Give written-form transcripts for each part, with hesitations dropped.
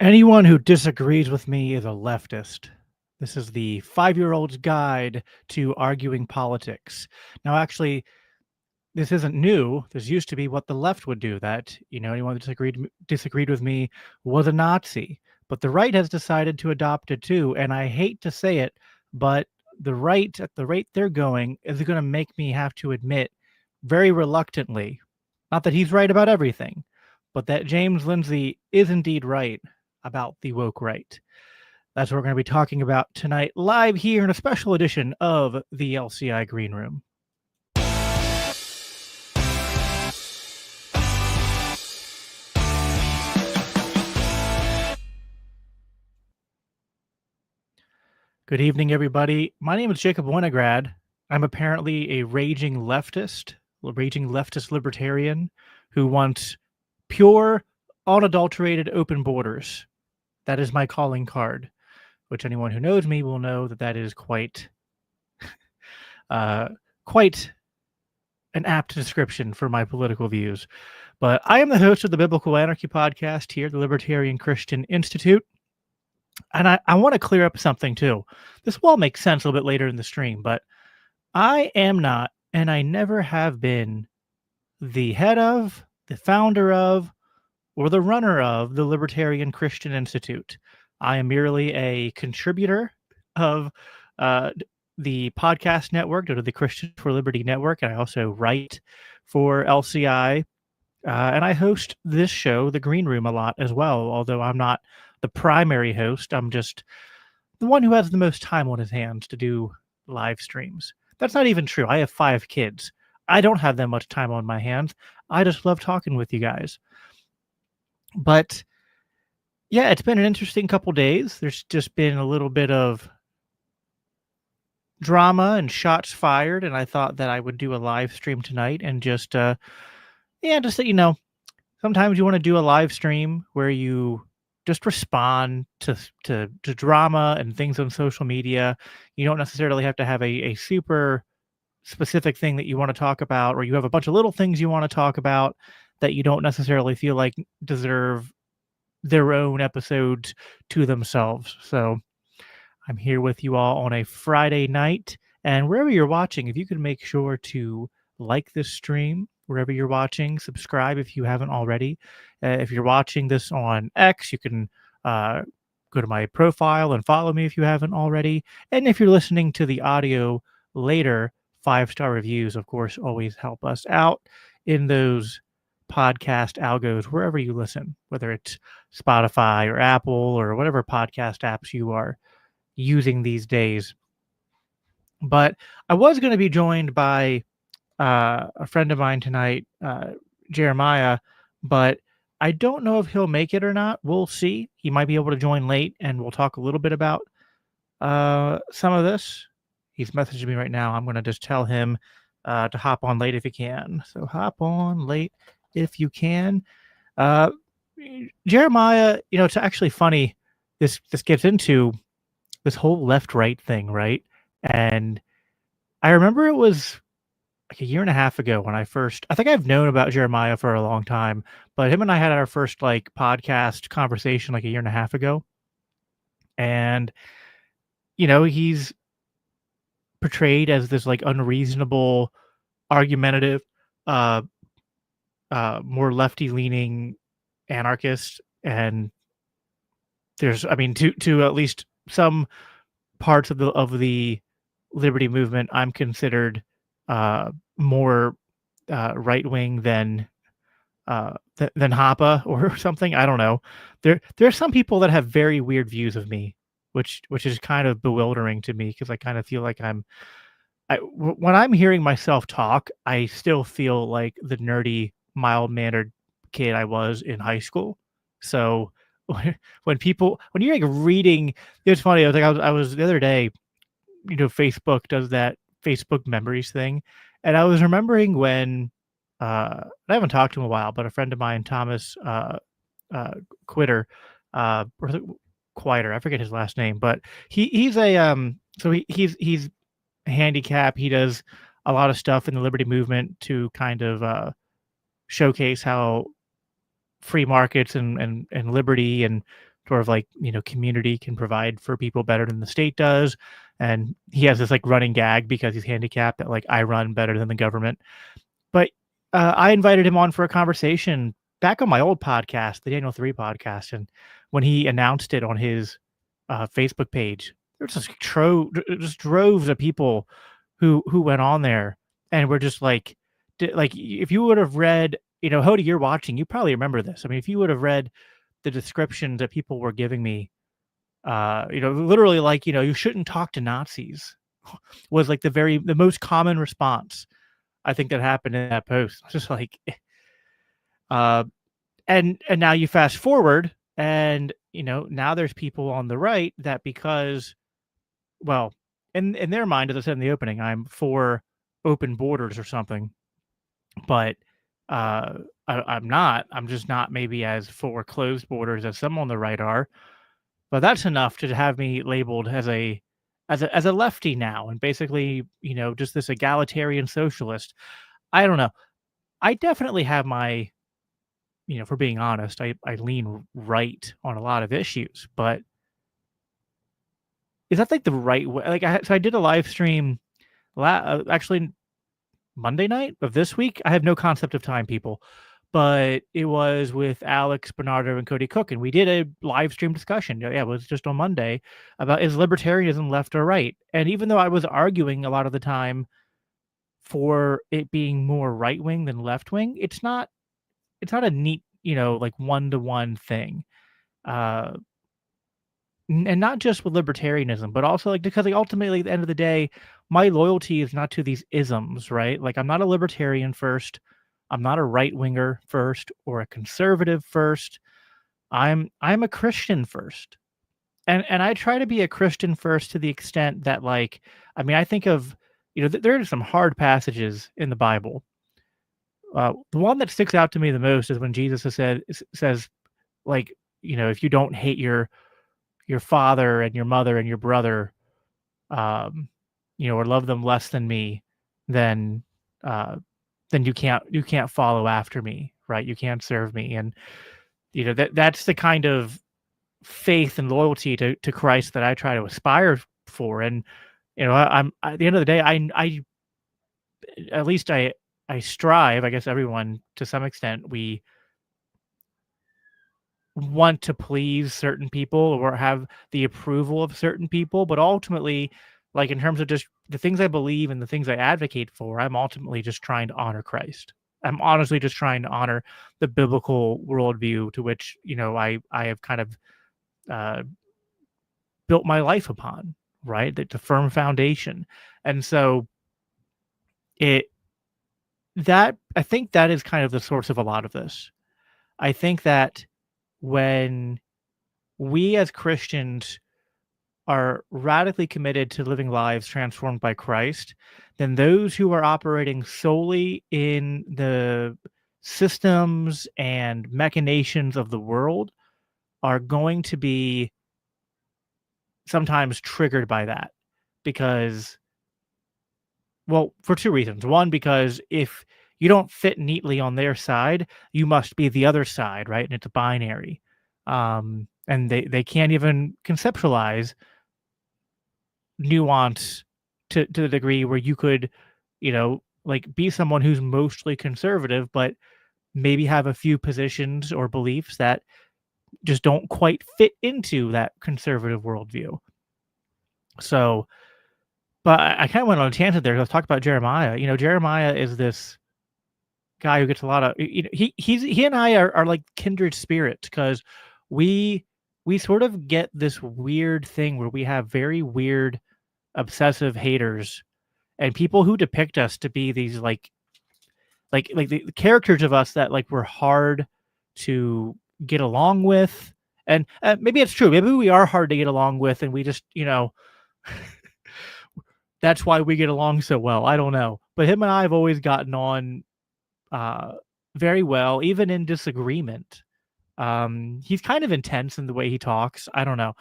Anyone who disagrees with me is a leftist. This is the 5-year-old's guide to arguing politics. Now, actually, this isn't new. This used to be what the left would do. That anyone that disagreed with me was a Nazi. But the right has decided to adopt it too. And I hate to say it, but the right, at the rate they're going, is going to make me have to admit, very reluctantly, not that he's right about everything, but that James Lindsay is indeed right about the woke right. That's what we're going to be talking about tonight, live here in a special edition of the LCI Green Room. Good evening, everybody. My name is Jacob Winograd. I'm apparently a raging leftist libertarian who wants pure, unadulterated open borders. That is my calling card, which anyone who knows me will know that is quite quite an apt description for my political views. But I am the host of the Biblical Anarchy podcast here at the Libertarian Christian Institute. And I want to clear up something too. This will all make sense a little bit later in the stream, but I am not, and I never have been, the head of, the founder of, or the runner of the Libertarian Christian Institute. I am merely a contributor of the podcast network, to the Christian for Liberty network, and I also write for LCI, and I host this show, The Green Room, a lot as well, although I'm not the primary host. I'm just the one who has the most time on his hands to do live streams. That's not even true. I have 5 kids. I don't have that much time on my hands. I just love talking with you guys. But yeah, it's been an interesting couple days. There's just been a little bit of drama and shots fired, and I thought that I would do a live stream tonight and just that sometimes you want to do a live stream where you just respond to drama and things on social media. You don't necessarily have to have a super specific thing that you want to talk about, or you have a bunch of little things you want to talk about that you don't necessarily feel like deserve their own episodes to themselves. So I'm here with you all on a Friday night, and wherever you're watching, if you could make sure to like this stream, wherever you're watching, subscribe if you haven't already. If you're watching this on X, you can go to my profile and follow me if you haven't already. And if you're listening to the audio later, 5-star reviews, of course, always help us out in those podcast algos, wherever you listen, whether it's Spotify or Apple or whatever podcast apps you are using these days. But I was going to be joined by a friend of mine tonight, Jeremiah, but I don't know if he'll make it or not. We'll see. He might be able to join late, and we'll talk a little bit about some of this. He's messaging me right now. I'm going to just tell him to hop on late if he can. So hop on late if you can. Jeremiah, it's actually funny. This gets into this whole left-right thing, right? And I remember it was like a year and a half ago when I think I've known about Jeremiah for a long time, but him and I had our first podcast conversation like a year and a half ago. And, he's portrayed as this unreasonable, argumentative, more lefty leaning anarchist. And there's, to at least some parts of the liberty movement, I'm considered more right wing than Hoppe or something. I don't know. There are some people that have very weird views of me, which is kind of bewildering to me, because I kind of feel like when I'm hearing myself talk, I still feel like the nerdy, mild mannered kid I was in high school. So when you're reading, it's funny. I was the other day, Facebook does that Facebook memories thing. And I was remembering when, I haven't talked to him in a while, but a friend of mine, Thomas Quitter, or Quieter, I forget his last name, but he's he's handicapped. He does a lot of stuff in the liberty movement to kind of showcase how free markets and liberty and sort of like, community can provide for people better than the state does. And he has this like running gag because he's handicapped that like I run better than the government. But I invited him on for a conversation back on my old podcast, the Daniel 3 podcast. And when he announced it on his Facebook page, there was just droves of people who went on there and were just like, if you would have read, Hody, you're watching, you probably remember this. I mean, if you would have read the descriptions that people were giving me, literally like, you shouldn't talk to Nazis was like the most common response I think that happened in that post. I was just like, uh, and now you fast forward, and now there's people on the right that because, well, in their mind, as I said in the opening, I'm for open borders or something, but I'm not. I'm just not maybe as for closed borders as some on the right are. But that's enough to have me labeled as a lefty now, and basically, just this egalitarian socialist. I don't know. I definitely have my, for being honest, I lean right on a lot of issues, but is that like the right way? Like, I did a live stream actually Monday night of this week. I have no concept of time, people, but it was with Alex, Bernardo, and Cody Cook, and we did a live stream discussion. Yeah, it was just on Monday about is libertarianism left or right? And even though I was arguing a lot of the time for it being more right wing than left wing, it's not a neat, like one to one thing. Uh, and not just with libertarianism, but also like because like ultimately at the end of the day, my loyalty is not to these isms, right? Like I'm not a libertarian first, I'm not a right winger first or a conservative first. I'm a Christian first. And I try to be a Christian first to the extent that like I mean I think of there are some hard passages in the Bible. The one that sticks out to me the most is when Jesus has says like if you don't hate your father and your mother and your brother, um, or love them less than me, then uh, then you can't follow after me, right? You can't serve me, and that's the kind of faith and loyalty to Christ that I try to aspire for. And I'm at the end of the day, I at least I strive. I guess everyone to some extent we want to please certain people or have the approval of certain people, but ultimately, like in terms of just the things I believe and the things I advocate for, I'm ultimately just trying to honor Christ. I'm honestly just trying to honor the biblical worldview to which I have kind of uh, built my life upon, right? The firm foundation, and so it that I think that is kind of the source of a lot of this. I think that when we as Christians are radically committed to living lives transformed by Christ, then those who are operating solely in the systems and machinations of the world are going to be sometimes triggered by that because, well, for two reasons. One, because if you don't fit neatly on their side, you must be the other side, right? And it's a binary. And they can't even conceptualize nuance to the degree where you could, like be someone who's mostly conservative, but maybe have a few positions or beliefs that just don't quite fit into that conservative worldview. So, but I kind of went on a tangent there. Let's talk about Jeremiah. Jeremiah is this guy who gets a lot of, he and I are like kindred spirits because we sort of get this weird thing where we have very weird obsessive haters and people who depict us to be these like the characters of us that like we're hard to get along with. And maybe it's true, maybe we are hard to get along with and we just that's why we get along so well. I don't know, but him and I have always gotten on uh very well even in disagreement. He's kind of intense in the way he talks. I don't know.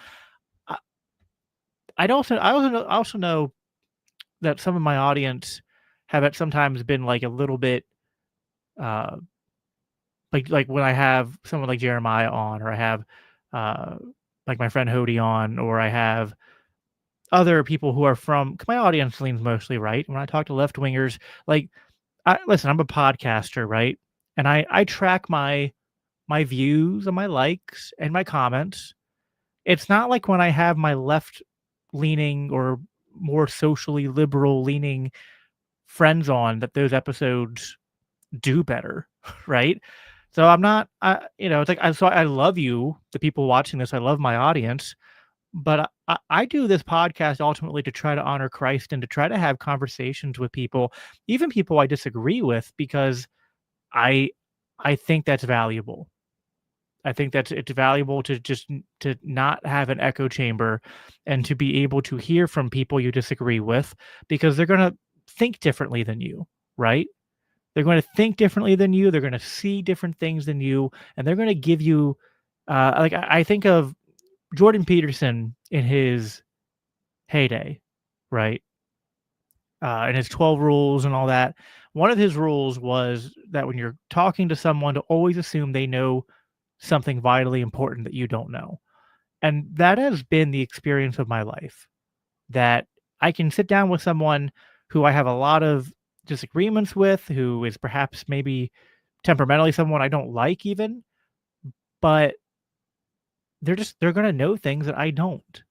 I, I also know that some of my audience have at sometimes been like a little bit uh like when I have someone like Jeremiah on or I have uh, like my friend Hody on, or I have other people who are from my audience leans mostly right. When I talk to left wingers, like listen, I'm a podcaster, right? And I track my views and my likes and my comments. It's not like when I have my left leaning or more socially liberal leaning friends on that those episodes do better, right? So I'm not, it's like, so I love you, the people watching this. I love my audience, but I do this podcast ultimately to try to honor Christ and to try to have conversations with people, even people I disagree with, because I I think that's valuable. I think that's it's valuable to just to not have an echo chamber and to be able to hear from people you disagree with because they're going to think differently than you, right? They're going to think differently than you. They're going to see different things than you, and they're going to give you, I think of Jordan Peterson in his heyday, right? And his 12 rules and all that. One of his rules was that when you're talking to someone, to always assume they know something vitally important that you don't know. And that has been the experience of my life, that I can sit down with someone who I have a lot of disagreements with, who is perhaps maybe temperamentally someone I don't like even, but they're going to know things that I don't.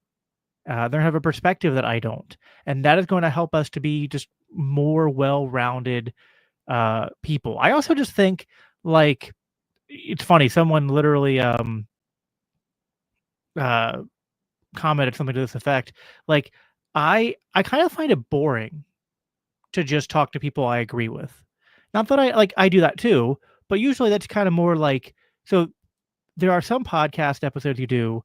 They're gonna have a perspective that I don't, and that is going to help us to be just more well-rounded people. I also just think like it's funny. Someone literally uh, commented something to this effect. Like I kind of find it boring to just talk to people I agree with. Not that I do that too, but usually that's kind of more like so there are some podcast episodes you do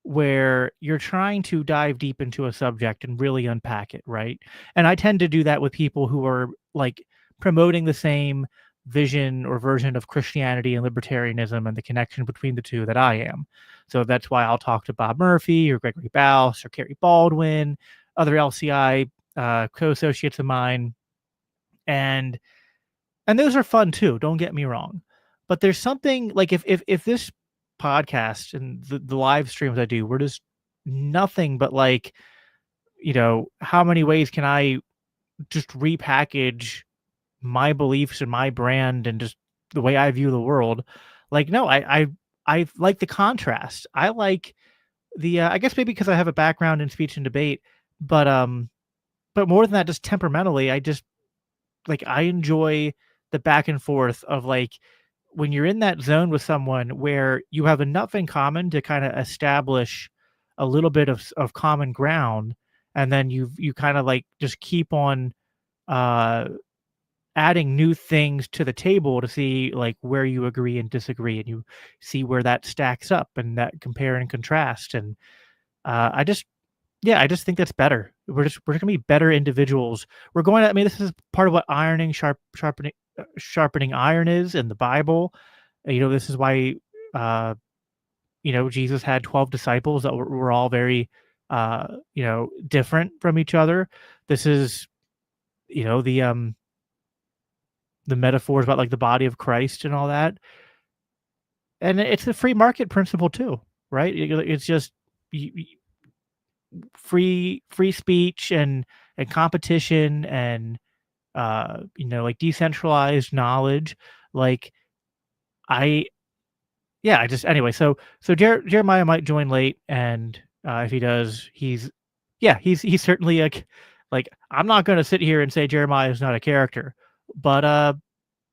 where you're trying to dive deep into a subject and really unpack it, right? And I tend to do that with people who are like promoting the same vision or version of Christianity and libertarianism and the connection between the two that I am. So that's why I'll talk to Bob Murphy or Gregory Baus or Kerry Baldwin, other LCI co-associates of mine, and those are fun too, don't get me wrong. But there's something like if this podcast and the live streams I do were just nothing but like, how many ways can I just repackage my beliefs and my brand and just the way I view the world? Like, no, I like the contrast. I like the I guess maybe because I have a background in speech and debate, but more than that, just temperamentally, I just like I enjoy the back and forth of like when you're in that zone with someone where you have enough in common to kind of establish a little bit of common ground, and then you kind of like just keep on uh adding new things to the table to see like where you agree and disagree, and you see where that stacks up and that compare and contrast. And I just yeah, I just think that's better. We're gonna be better individuals. We're going to, I mean, this is part of what sharpening iron is in the Bible. This is why Jesus had 12 disciples that were all very different from each other. This is, the metaphors about like the body of Christ and all that. And it's a free market principle too, right? It's just free speech and competition and like decentralized knowledge. Like I yeah, I just anyway, so Jeremiah might join late, and if he does, he's certainly like I'm not going to sit here and say Jeremiah is not a character, but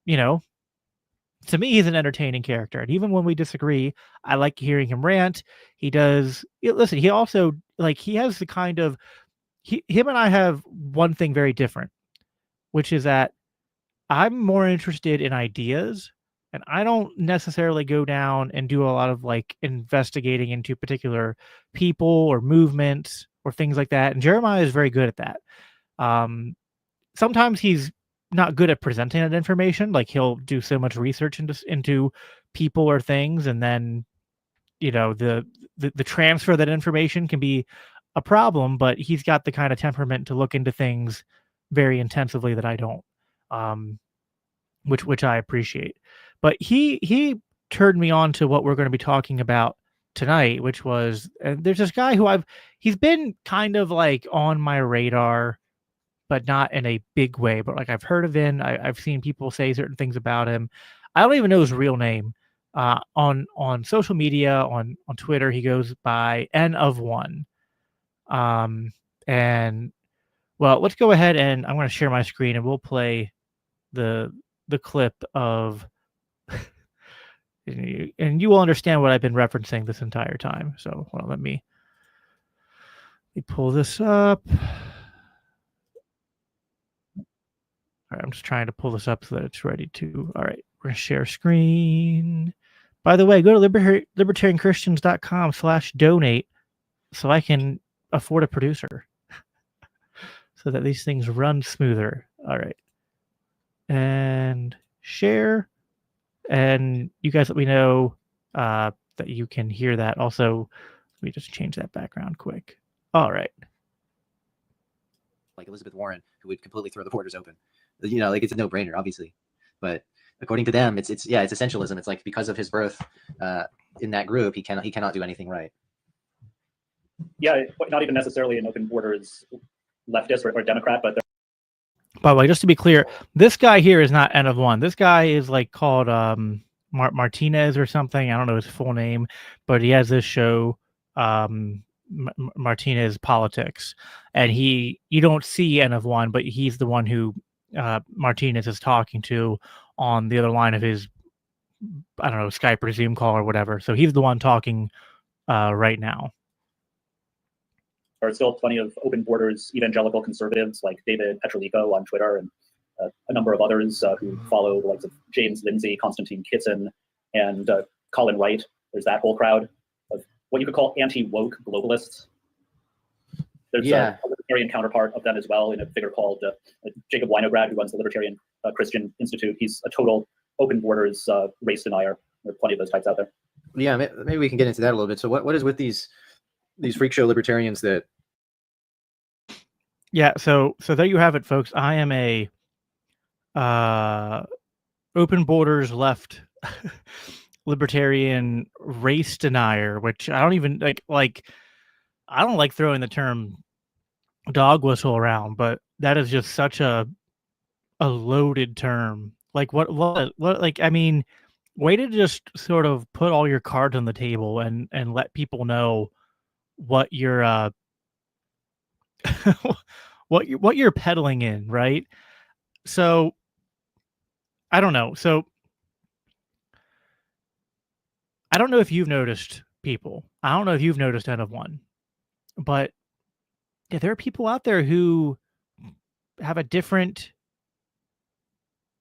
you know to me he's an entertaining character, and even when we disagree, I like hearing him rant. He does listen. He also like he has the kind of him and I have one thing very different, which is that I'm more interested in ideas, and I don't necessarily go down and do a lot of like investigating into particular people or movements or things like that. And Jeremiah is very good at that. Um, Sometimes he's not good at presenting that information. Like he'll do so much research into people or things, and then the transfer of that information can be a problem. But he's got the kind of temperament to look into things very intensively that I don't. Um, which I appreciate. But he turned me on to what we're going to be talking about tonight, which was there's this guy who he's been kind of like on my radar, but not in a big way. But like I've heard of him, I've seen people say certain things about him. I don't even know his real name. On social media, on Twitter, he goes by N of One. And well, let's go ahead and I'm going to share my screen and we'll play the clip of and you will understand what I've been referencing this entire time. So hold on, let me pull this up. All right, I'm just trying to pull this up so that it's ready to. All right, we're gonna share screen. By the way, go to libertarianchristians.com/donate so I can afford a producer so that these things run smoother. All right, and share, and you guys let me know that you can hear that. Also, let me just change that background quick. All right. Like Elizabeth Warren, who would completely throw the borders open. Like it's a no-brainer, obviously. But according to them, it's essentialism. It's like because of his birth in that group, he cannot do anything right. Yeah, not even necessarily an open borders leftist or Democrat, but by the way, just to be clear, this guy here is not N of One. This guy is like called Martinez or something. I don't know his full name, but he has this show, Martinez Politics, and you don't see N of One, but he's the one who Martinez is talking to on the other line of his, I don't know, Skype or Zoom call or whatever. So he's the one talking right now. There are still plenty of open borders evangelical conservatives like David Petrolico on Twitter and a number of others who follow the likes of James Lindsay, Konstantin Kitson, and Colin Wright. There's that whole crowd of what you could call anti-woke globalists. There's a libertarian counterpart of them as well in a figure called Jacob Winograd, who runs the Libertarian Christian Institute. He's a total open borders race denier. There are plenty of those types out there. Yeah, maybe we can get into that a little bit. So what is with these freak show libertarians that? Yeah, so there you have it, folks. I am a open borders left libertarian race denier, which I don't even like. I don't like throwing the term dog whistle around, but that is just such a loaded term. Like what like, I mean, way to just sort of put all your cards on the table and let people know what you're what you're peddling in, right? So I don't know. So I don't know if you've noticed people. I don't know if you've noticed N of One, but yeah, there are people out there who have a different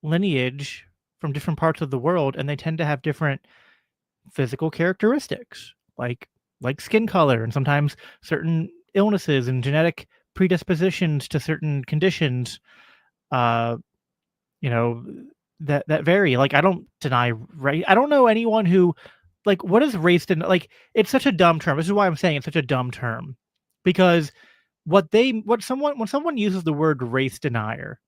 lineage from different parts of the world, and they tend to have different physical characteristics, like skin color, and sometimes certain illnesses and genetic predispositions to certain conditions. That vary. Like, I don't deny race. I don't know anyone who, like, what is race? Like, it's such a dumb term. This is why I'm saying it's such a dumb term, because when someone uses the word race denier,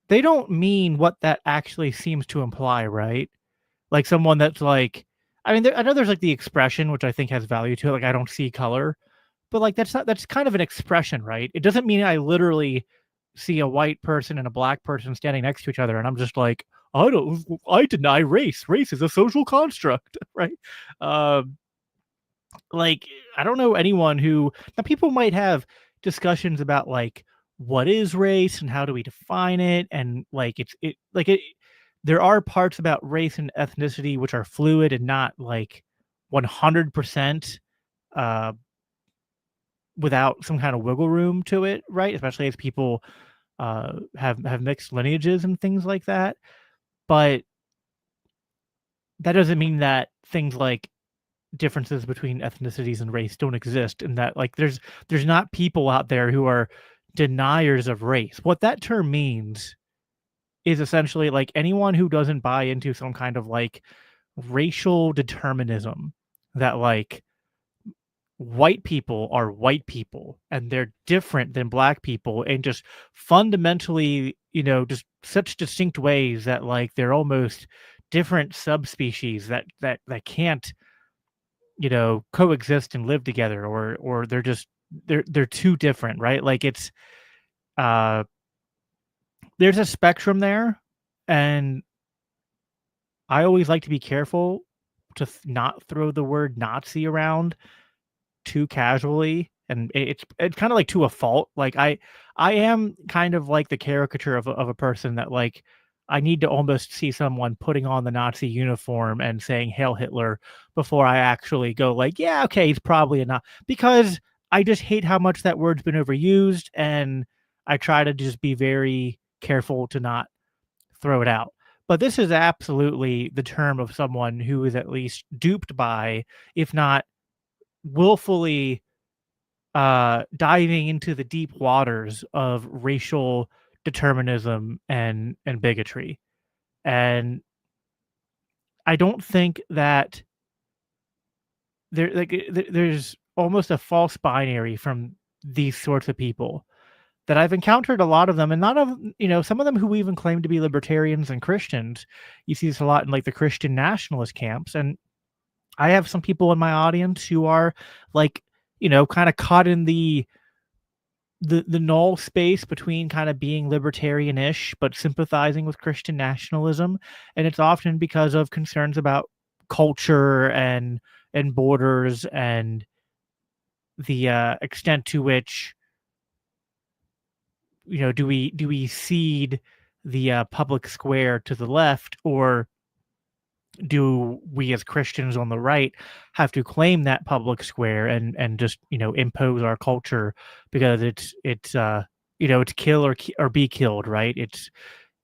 they don't mean what that actually seems to imply, right? Like someone that's like, I mean, I know there's like the expression, which I think has value to it. Like, I don't see color, but like that's kind of an expression, right? It doesn't mean I literally see a white person and a black person standing next to each other, and I'm just like, I deny race. Race is a social construct, right? Like, I don't know anyone who, now people might have discussions about like what is race and how do we define it, and like there are parts about race and ethnicity which are fluid and not like 100% without some kind of wiggle room to it, right? Especially as people have mixed lineages and things like that. But that doesn't mean that things like differences between ethnicities and race don't exist, and that like there's not people out there who are deniers of race. What that term means is essentially like anyone who doesn't buy into some kind of like racial determinism that like white people are white people and they're different than black people and just fundamentally, just such distinct ways that like they're almost different subspecies that can't coexist and live together, or they're too different, right? Like it's there's a spectrum there, and I always like to be careful to not throw the word Nazi around too casually, and it's kind of like to a fault. Like I am kind of like the caricature of a person that like I need to almost see someone putting on the Nazi uniform and saying Hail Hitler before I actually go like, yeah, okay, he's probably a Nazi, because I just hate how much that word's been overused, and I try to just be very careful to not throw it out. But this is absolutely the term of someone who is at least duped by, if not willfully diving into the deep waters of racial determinism and bigotry. And I don't think that there's almost a false binary from these sorts of people that I've encountered a lot of them, and not of some of them who even claim to be libertarians and Christians. You see this a lot in like the Christian nationalist camps, and I have some people in my audience who are like, kind of caught in the null space between kind of being libertarian-ish but sympathizing with Christian nationalism, and it's often because of concerns about culture and borders and the extent to which do we cede the public square to the left, or do we as Christians on the right have to claim that public square and just impose our culture because it's kill or be killed, right?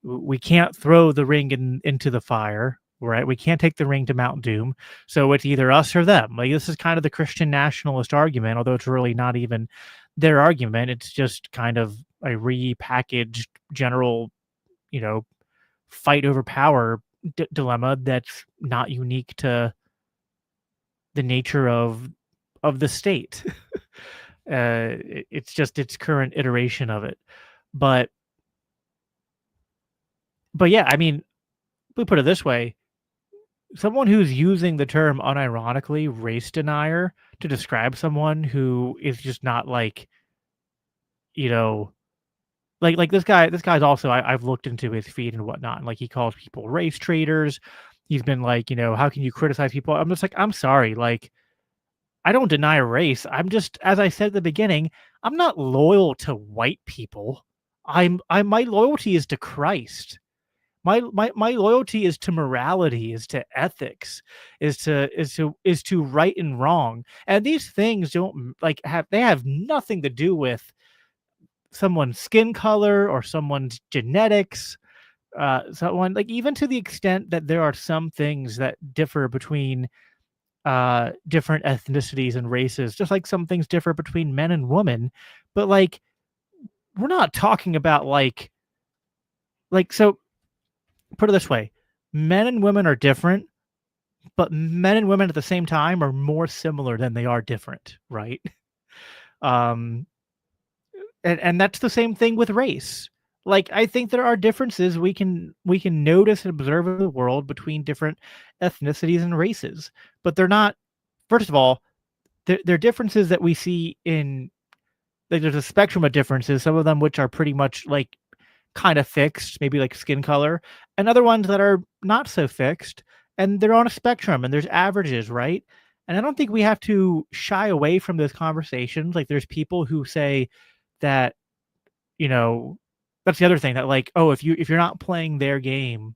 We can't throw the ring into the fire, right? We can't take the ring to Mount Doom, so it's either us or them. Like this is kind of the Christian nationalist argument, although it's really not even their argument. It's just kind of a repackaged general, fight over power dilemma that's not unique to the nature of the state. It's just its current iteration of it. But yeah, I mean, we put it this way: someone who's using the term unironically race denier to describe someone who is just not like, like this guy's also, I've looked into his feed and whatnot, and like he calls people race traitors. He's been like, how can you criticize people? I'm just like, I'm sorry, like I don't deny race. I'm just, as I said at the beginning, I'm not loyal to white people. My loyalty is to Christ. My loyalty is to morality, is to ethics, is to right and wrong. And these things don't they have nothing to do with someone's skin color or someone's genetics. Someone, like, even to the extent that there are some things that differ between different ethnicities and races, just like some things differ between men and women. But like, we're not talking about so put it this way: men and women are different, but men and women at the same time are more similar than they are different, right? And that's the same thing with race. Like, I think there are differences we can notice and observe in the world between different ethnicities and races, but they're not. First of all, they're differences that we see in, like, there's a spectrum of differences. Some of them which are pretty much like kind of fixed, maybe like skin color, and other ones that are not so fixed, and they're on a spectrum, and there's averages, right? And I don't think we have to shy away from those conversations. Like, there's people who say that, that's the other thing, that like, oh, if you're not playing their game,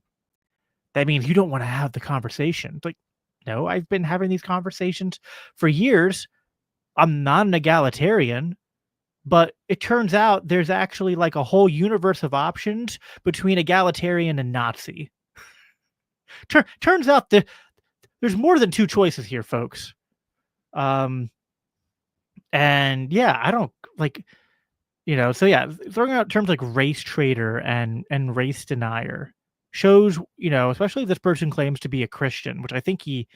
that means you don't want to have the conversation. It's like, no, I've been having these conversations for years. I'm not an egalitarian, but it turns out there's actually like a whole universe of options between egalitarian and Nazi. Turns out that there's more than two choices here, folks. And yeah, I don't like, so yeah, throwing out terms like race traitor and race denier shows, especially if this person claims to be a Christian, which I think he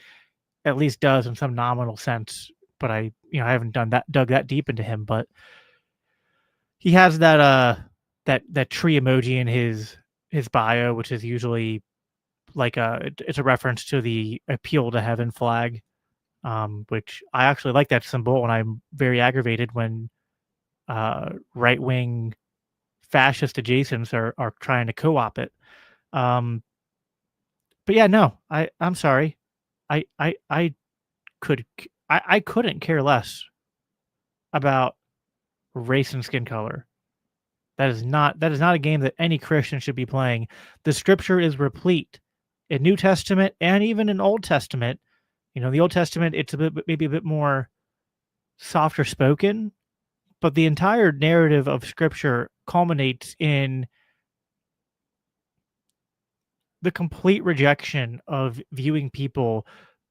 at least does in some nominal sense, but I haven't dug that deep into him, but he has that that tree emoji in his bio, which is usually like it's a reference to the appeal to heaven flag. which I actually like that symbol, and I'm very aggravated when right-wing fascist adjacents are trying to co-op it. But yeah, no, I'm sorry. I couldn't care less about race and skin color. That is not a game that any Christian should be playing. The scripture is replete in New Testament and even in Old Testament. The Old Testament, it's maybe a bit more softer spoken, but the entire narrative of scripture culminates in the complete rejection of viewing people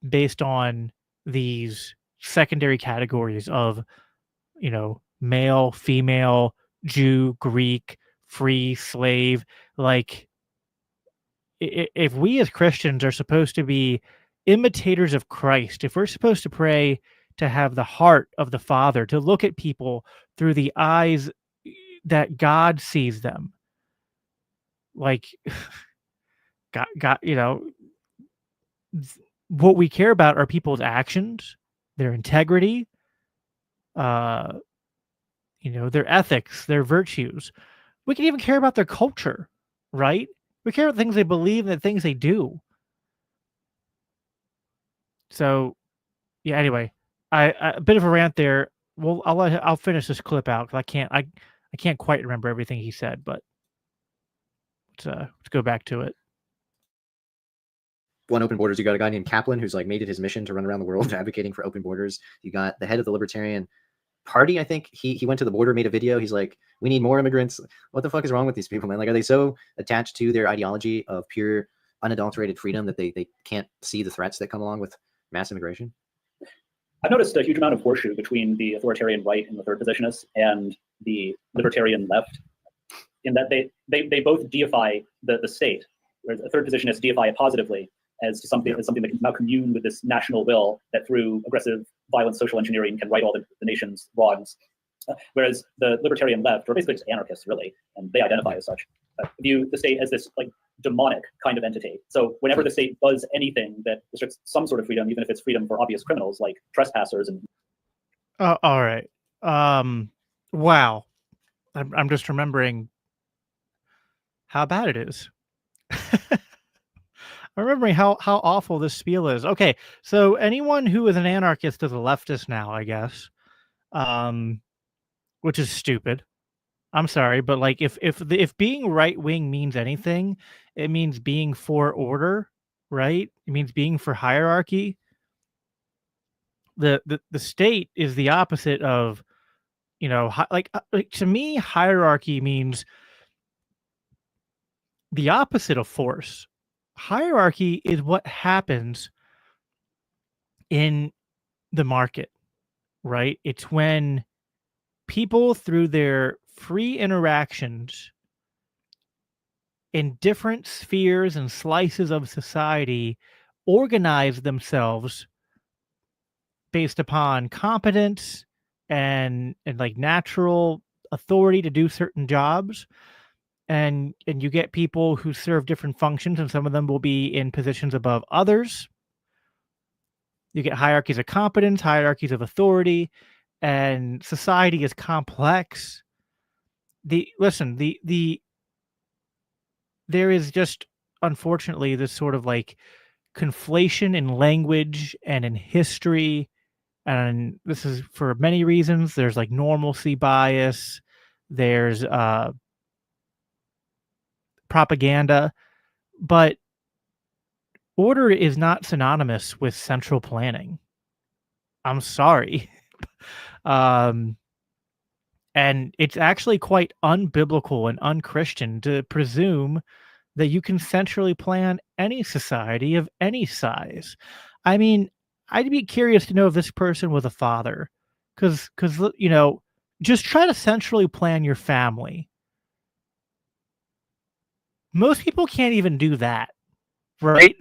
based on these secondary categories of, male, female, Jew, Greek, free, slave. Like, if we as Christians are supposed to be imitators of Christ, if we're supposed to pray to have the heart of the Father, to look at people through the eyes that God sees them, like, God, what we care about are people's actions, their integrity, their ethics, their virtues. We can even care about their culture, right? We care about the things they believe and the things they do. So, yeah. Anyway, a bit of a rant there. Well, I'll finish this clip out because I can't quite remember everything he said, but let's go back to it. One open borders. You got a guy named Kaplan who's like made it his mission to run around the world advocating for open borders. You got the head of the Libertarian Party. I think he went to the border, made a video. He's like, we need more immigrants. What the fuck is wrong with these people, man? Like, are they so attached to their ideology of pure unadulterated freedom that they can't see the threats that come along with mass immigration? I've noticed a huge amount of horseshoe between the authoritarian right and the third positionists and the libertarian left, in that they both deify the state, whereas the third positionists deify it positively as something that can now commune with this national will that through aggressive, violent social engineering can right all the nation's wrongs. Whereas the libertarian left, or basically just anarchists, really, and they identify as such, view the state as this like demonic kind of entity. So whenever the state does anything that restricts some sort of freedom, even if it's freedom for obvious criminals like trespassers and all right. Wow. I'm just remembering how bad it is. I'm remembering how awful this spiel is. Okay, so anyone who is an anarchist is a leftist now, I guess, which is stupid. I'm sorry, but like if being right wing means anything, it means being for order, right? It means being for hierarchy. The state is the opposite of, like to me, hierarchy means the opposite of force. Hierarchy is what happens in the market, right? It's when people, through their free interactions in different spheres and slices of society, organize themselves based upon competence and like natural authority to do certain jobs. And you get people who serve different functions, and some of them will be in positions above others. You get hierarchies of competence, hierarchies of authority, and society is complex. There is just, unfortunately, this sort of like conflation in language and in history, and this is for many reasons. There's like normalcy bias, there's propaganda, but order is not synonymous with central planning. I'm sorry. And it's actually quite unbiblical and unchristian to presume that you can centrally plan any society of any size. I mean, I'd be curious to know if this person was a father, because just try to centrally plan your family. Most people can't even do that, right?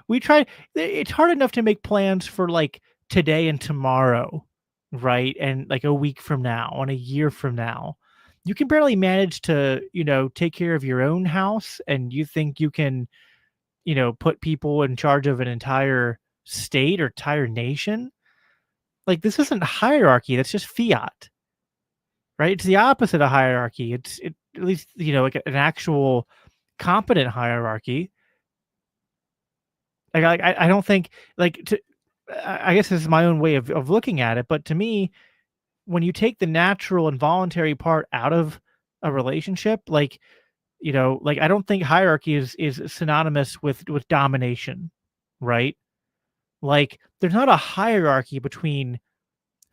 We try. It's hard enough to make plans for like today and tomorrow, right? And like a week from now, and a year from now. You can barely manage to, take care of your own house, and you think you can, put people in charge of an entire state or entire nation. Like, this isn't hierarchy, that's just fiat, right? It's the opposite of hierarchy. At least, like an actual competent hierarchy. Like, I don't think, I guess this is my own way of looking at it, but to me, when you take the natural and voluntary part out of a relationship, like I don't think hierarchy is synonymous with domination, right? Like, there's not a hierarchy between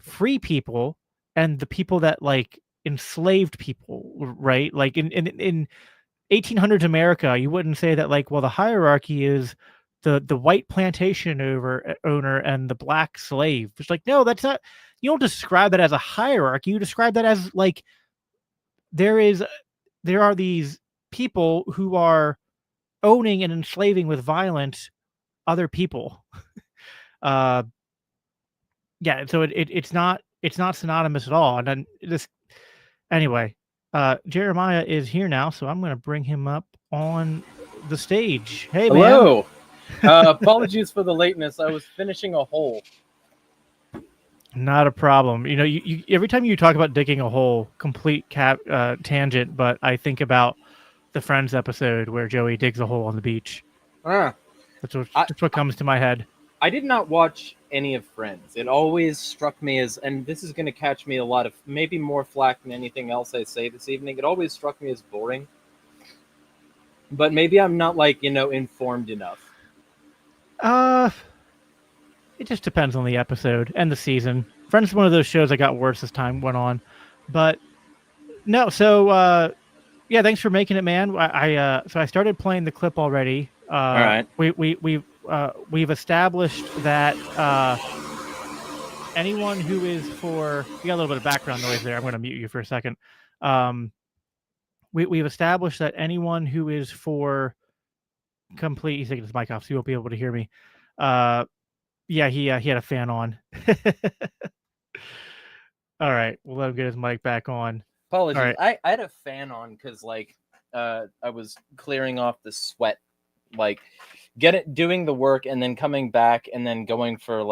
free people and the people that like enslaved people, right? Like in 1800s America, you wouldn't say that like, well, the hierarchy is the white plantation owner and the black slave. It's like, no, that's not. You don't describe that as a hierarchy. You describe that as like there are these people who are owning and enslaving with violence other people. Yeah, so it's not synonymous at all. And then this anyway, Jeremiah is here now, so I'm going to bring him up on the stage. Hey, hello. Apologies for the lateness. I was finishing a hole. Not a problem. You every time you talk about digging a hole, complete tangent, but I think about the Friends episode where Joey digs a hole on the beach. That's what comes to my head. I did not watch any of Friends. It always struck me as, and this is going to catch me a lot of, maybe more flack than anything else I say this evening, it always struck me as boring. But maybe I'm not, informed enough. It just depends on the episode and the season. Friends is one of those shows that got worse as time went on. But no, so yeah, thanks for making it, man. So I started playing the clip already. All right. We've established that anyone who is for, you got a little bit of background noise there. I'm going to mute you for a second. We've established that anyone who is for complete, he's taking his mic off, so you won't be able to hear me. Yeah, he had a fan on. All right, we'll let him get his mic back on. Apologies. Right. I had a fan on because I was clearing off the sweat, doing the work and then coming back and then going for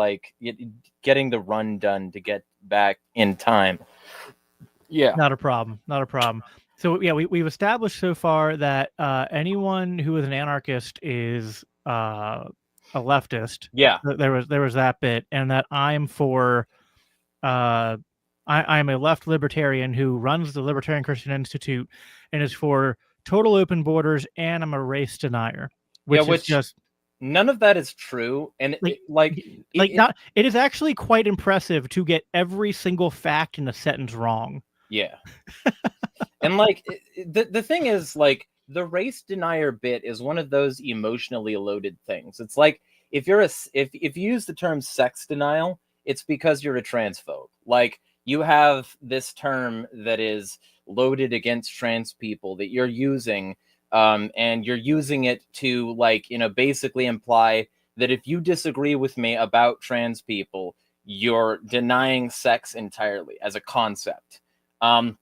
getting the run done to get back in time. Yeah, not a problem. So yeah, we've established so far that anyone who is an anarchist is a leftist. Yeah, there was that bit, and that I'm for I'm a left libertarian who runs the Libertarian Christian Institute and is for total open borders, and I'm a race denier. Which is just none of that is true, and it is actually quite impressive to get every single fact in a sentence wrong. Yeah, and the thing is, the race denier bit is one of those emotionally loaded things. It's like if you use the term sex denial, it's because you're a transphobe. You have this term that is loaded against trans people that you're using. And you're using it to basically imply that if you disagree with me about trans people, you're denying sex entirely as a concept. And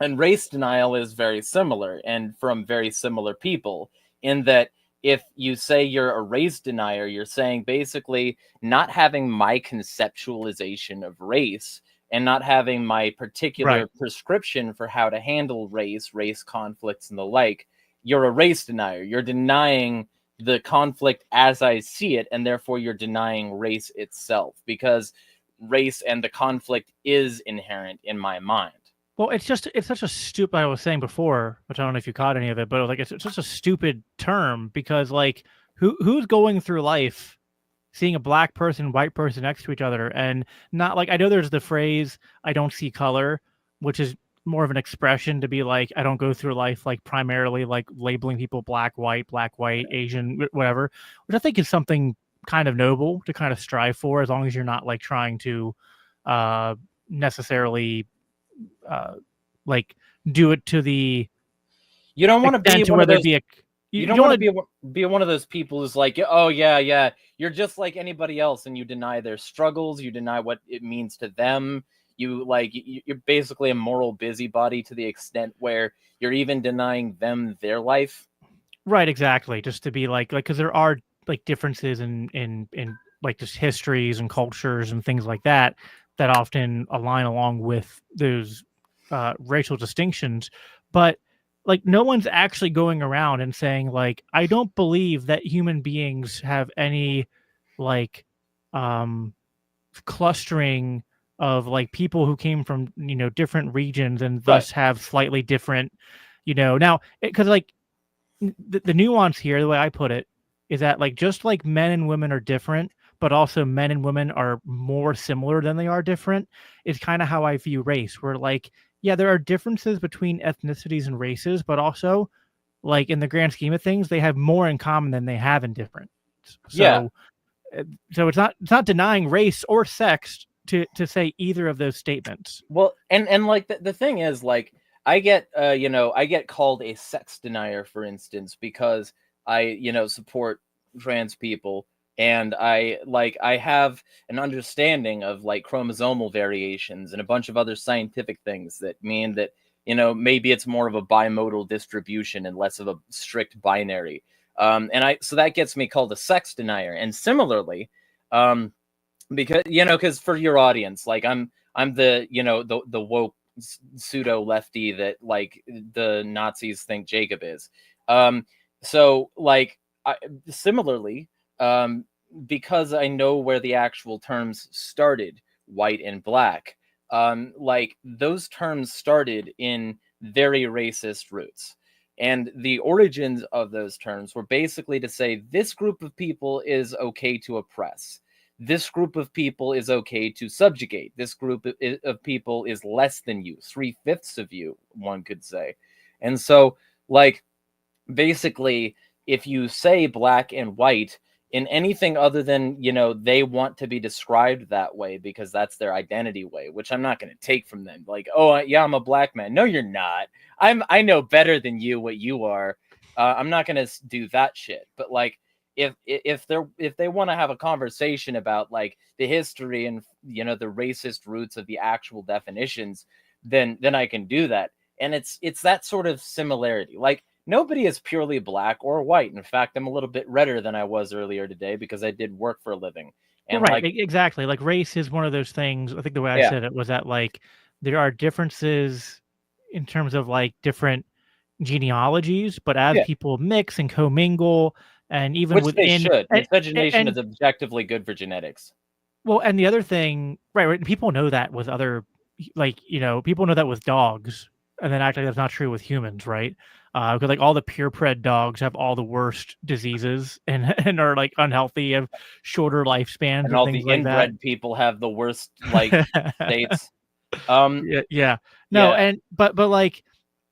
race denial is very similar, and from very similar people, in that if you say you're a race denier, you're saying basically not having my conceptualization of race and not having my particular prescription for how to handle race conflicts and the like. You're a race denier. You're denying the conflict as I see it, and therefore you're denying race itself, because race and the conflict is inherent in my mind. Well, it's such a stupid, I was saying before, which I don't know if you caught any of it, but it's such a stupid term, because who's going through life seeing a black person, white person next to each other, and not I know there's the phrase, I don't see color, which is more of an expression to be I don't go through life primarily labeling people black, white, Asian, whatever, which I think is something kind of noble to kind of strive for, as long as you're not trying to necessarily do it to the, you don't want to be one of those, you don't want to be one of those people who's oh yeah, you're just like anybody else, and you deny their struggles, you deny what it means to them. You're basically a moral busybody to the extent where you're even denying them their life. Right, exactly. Just to be because there are differences in like just histories and cultures and things like that that often align along with those racial distinctions. But like no one's actually going around and saying like, I don't believe that human beings have any like clustering of like people who came from different regions and thus have slightly different now because like the nuance here, the way I put it, is that like just like men and women are different, but also men and women are more similar than they are different, is kind of how I view race. Where like, yeah, there are differences between ethnicities and races, but also like in the grand scheme of things, they have more in common than they have in different. So, so it's not denying race or sex to say either of those statements. Well, and like the thing is, like, I get I get called a sex denier, for instance, because I support trans people, and I have an understanding of like chromosomal variations and a bunch of other scientific things that mean that maybe it's more of a bimodal distribution and less of a strict binary. So that gets me called a sex denier. And similarly, because for your audience, like I'm the the woke pseudo lefty that like the Nazis think Jacob is. So like similarly, because I know where the actual terms started, white and black, like those terms started in very racist roots. And the origins of those terms were basically to say this group of people is okay to oppress. This group of people is okay to subjugate. This group of people is less than you, 3/5 of you, one could say. And so, like, basically, if you say black and white in anything other than, they want to be described that way because that's their identity way, which I'm not going to take from them. Like, oh, yeah, I'm a black man. No, you're not. I know better than you what you are. I'm not going to do that shit. But like, if they want to have a conversation about like the history and the racist roots of the actual definitions, then I can do that. And it's that sort of similarity. Like, nobody is purely black or white. In fact, I'm a little bit redder than I was earlier today because I did work for a living. And right, exactly. Like race is one of those things. I think the way I said it was that like there are differences in terms of like different genealogies, but as people mix and commingle, and even which within, they should. Miscegenation is objectively good for genetics. Well, and the other thing, right? People know that with other, like people know that with dogs, and then actually that's not true with humans, right? Because like all the purebred dogs have all the worst diseases and are like unhealthy, have shorter lifespans, and all things the like inbred that. people have the worst like states. Yeah. No, and but like,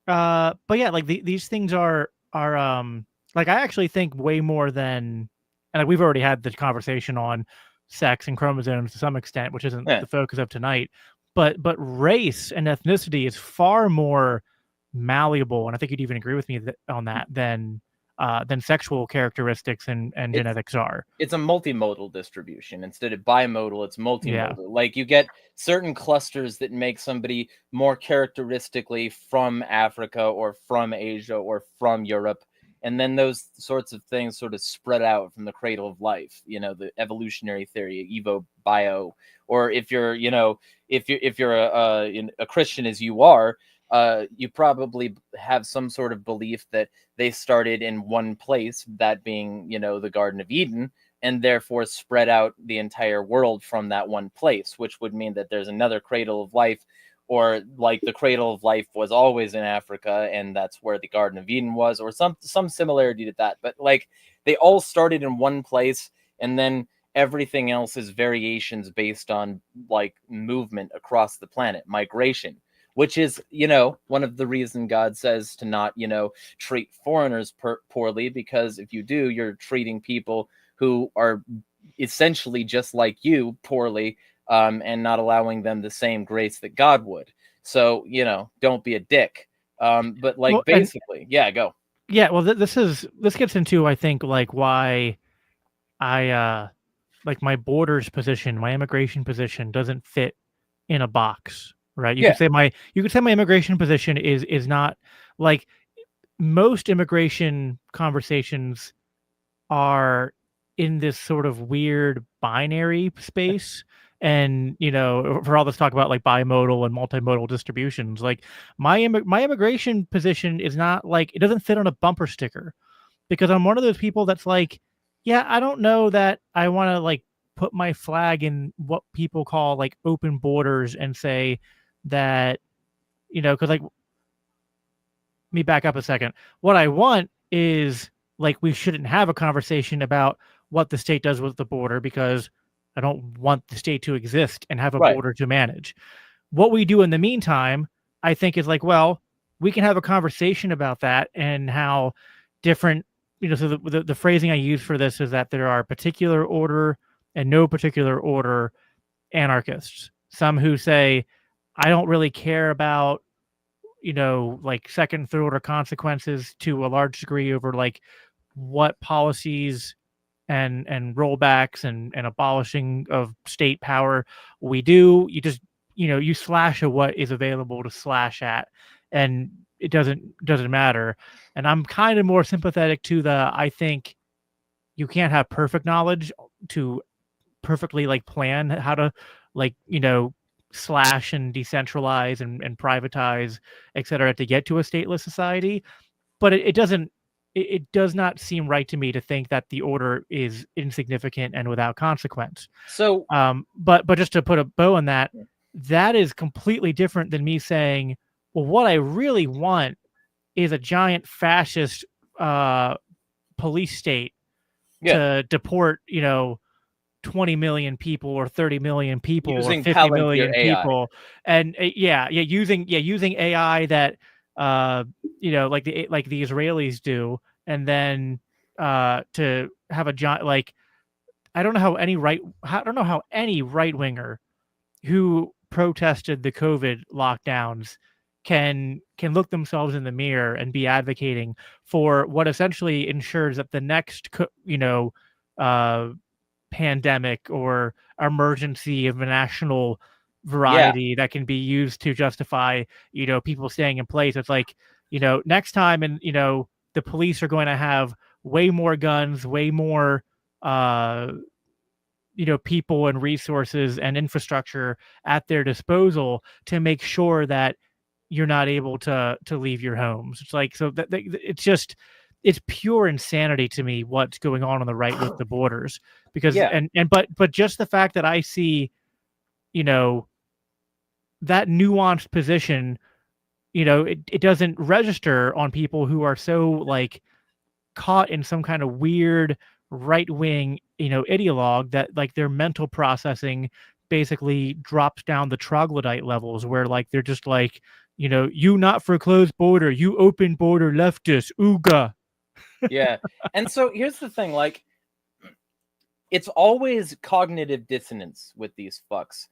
but yeah, like these things are like I actually think way more than, and like we've already had the conversation on sex and chromosomes to some extent, which isn't the focus of tonight. But race and ethnicity is far more malleable, and I think you'd even agree with me on that than sexual characteristics and genetics are. It's a multimodal distribution. Instead of bimodal, it's multimodal. Like you get certain clusters that make somebody more characteristically from Africa or from Asia or from Europe. And then those sorts of things sort of spread out from the cradle of life, the evolutionary theory, evo bio, or if you're, if you're a Christian as you are, you probably have some sort of belief that they started in one place, that being, the Garden of Eden, and therefore spread out the entire world from that one place, which would mean that there's another cradle of life, or like the cradle of life was always in Africa and that's where the Garden of Eden was, or some similarity to that. But like they all started in one place, and then everything else is variations based on like movement across the planet, migration, which is, one of the reasons God says to not, treat foreigners poorly, because if you do, you're treating people who are essentially just like you poorly, and not allowing them the same grace that God would. So, don't be a dick. But like, basically, go. Yeah, well, this gets into, I think, like why I like my borders position, my immigration position doesn't fit in a box, right? You could say my immigration position is not like most immigration conversations are in this sort of weird binary space. And for all this talk about like bimodal and multimodal distributions, like my immigration position is not like, it doesn't fit on a bumper sticker, because I'm one of those people that's like, yeah, I don't know that I want to like put my flag in what people call like open borders and say that, because like, me back up a second. What I want is like, we shouldn't have a conversation about what the state does with the border, because I don't want the state to exist and have a Right. border to manage. What we do in the meantime, I think, is like, well, we can have a conversation about that and how different, so the phrasing I use for this is that there are particular order and no particular order anarchists. Some who say, I don't really care about like second, third order consequences to a large degree over like what policies and rollbacks and abolishing of state power we do. You just you slash at what is available to slash at, and it doesn't matter. And I'm kind of more sympathetic to the, I think you can't have perfect knowledge to perfectly like plan how to like slash and decentralize and privatize, et cetera, to get to a stateless society. But it doesn't, it does not seem right to me to think that the order is insignificant and without consequence. So but just to put a bow on that, that is completely different than me saying, well, what I really want is a giant fascist police state to deport 20 million people or 30 million people using or 50 million Palantir AI. people. And using AI that like the Israelis do, and then to have a giant, like, I don't know how any right winger who protested the COVID lockdowns can look themselves in the mirror and be advocating for what essentially ensures that the next pandemic or emergency of a national variety that can be used to justify people staying in place. It's like, next time, and the police are going to have way more guns, way more people and resources and infrastructure at their disposal to make sure that you're not able to leave your homes. It's like, so that it's just, it's pure insanity to me what's going on the right with the borders, because but just the fact that I see that nuanced position, it doesn't register on people who are so like caught in some kind of weird right-wing ideologue that like their mental processing basically drops down the troglodyte levels, where like they're just like, you not for closed border, you open border leftist, ooga. Yeah. And so here's the thing, like, it's always cognitive dissonance with these fucks.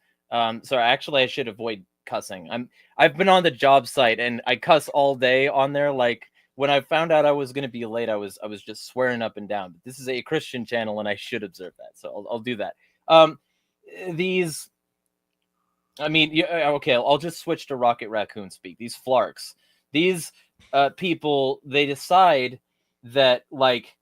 So actually I should avoid cussing. I've been on the job site and I cuss all day on there. Like, when I found out I was going to be late, I was just swearing up and down. But this is a Christian channel and I should observe that. So I'll do that. Okay, I'll just switch to Rocket Raccoon speak. These flarks, these people, they decide that, like,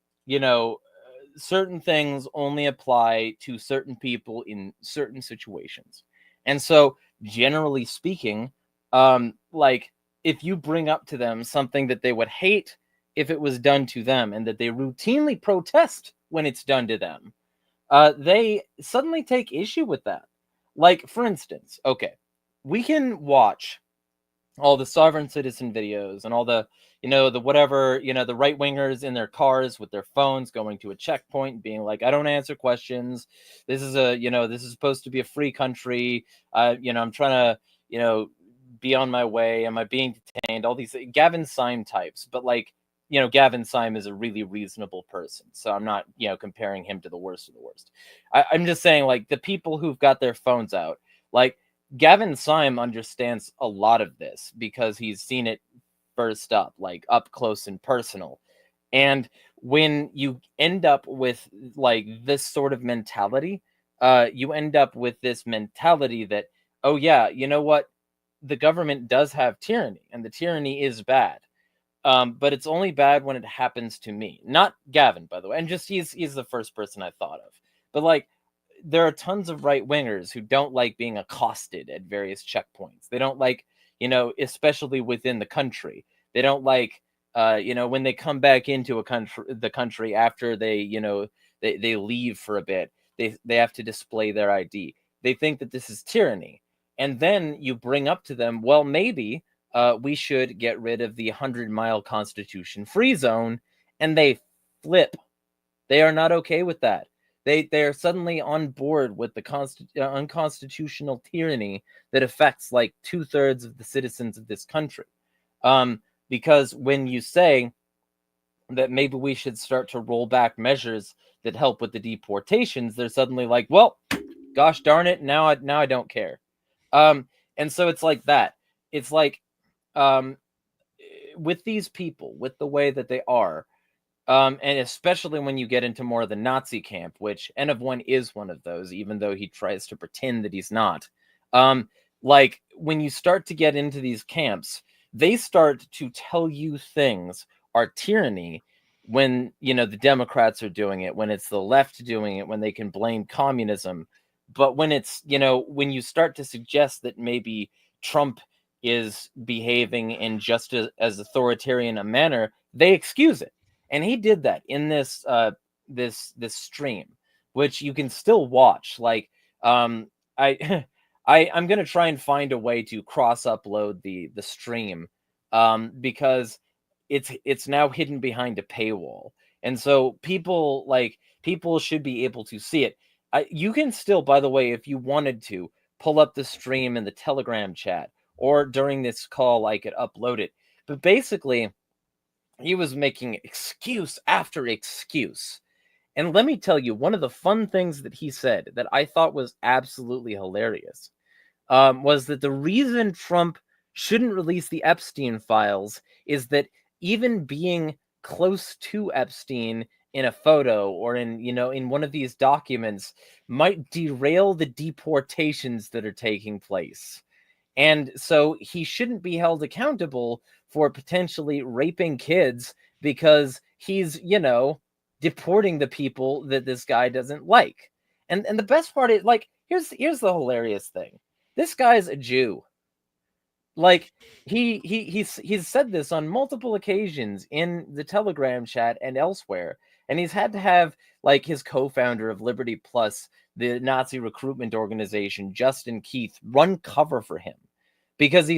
certain things only apply to certain people in certain situations. And so, generally speaking, like, if you bring up to them something that they would hate if it was done to them, and that they routinely protest when it's done to them, they suddenly take issue with that. Like, for instance, okay, we can watch all the sovereign citizen videos and all the, the whatever, the right wingers in their cars with their phones going to a checkpoint being like, I don't answer questions. This is this is supposed to be a free country. I'm trying to, be on my way. Am I being detained? All these Gavin Syme types. But like, Gavin Syme is a really reasonable person. So I'm not, comparing him to the worst of the worst. I'm just saying, like, the people who've got their phones out, like, Gavin Syme understands a lot of this because he's seen it first up, like up close and personal. And when you end up with like this sort of mentality, you end up with this mentality that, oh yeah, you know what? The government does have tyranny and the tyranny is bad. But it's only bad when it happens to me, not Gavin, by the way. And just he's the first person I thought of. But like, there are tons of right wingers who don't like being accosted at various checkpoints. They don't like, especially within the country. They don't like, when they come back into the country after they, they leave for a bit. They have to display their ID. They think that this is tyranny. And then you bring up to them, well, maybe we should get rid of the 100-mile Constitution free zone, and they flip. They are not okay with that. They are suddenly on board with the unconstitutional tyranny that affects like 2/3 of the citizens of this country. Because when you say that maybe we should start to roll back measures that help with the deportations, they're suddenly like, well, gosh darn it, now I don't care. And so it's like that. It's like, with these people, with the way that they are, and especially when you get into more of the Nazi camp, which N of One is one of those, even though he tries to pretend that he's not. Like when you start to get into these camps, they start to tell you things are tyranny when, the Democrats are doing it, when it's the left doing it, when they can blame communism. But when it's, when you start to suggest that maybe Trump is behaving in just as authoritarian a manner, they excuse it. And he did that in this this stream, which you can still watch. Like, I'm gonna try and find a way to cross-upload the stream, because it's now hidden behind a paywall, and so people should be able to see it. You can still, by the way, if you wanted to, pull up the stream in the Telegram chat, or during this call, I could upload it. But basically, he was making excuse after excuse. And let me tell you, one of the fun things that he said that I thought was absolutely hilarious was that the reason Trump shouldn't release the Epstein files is that even being close to Epstein in a photo or in one of these documents might derail the deportations that are taking place. And so he shouldn't be held accountable for potentially raping kids because he's, deporting the people that this guy doesn't like. And the best part is, like, here's the hilarious thing. This guy's a Jew. Like, he's said this on multiple occasions in the Telegram chat and elsewhere. And he's had to have, like, his co-founder of Liberty Plus, the Nazi recruitment organization, Justin Keith, run cover for him. Because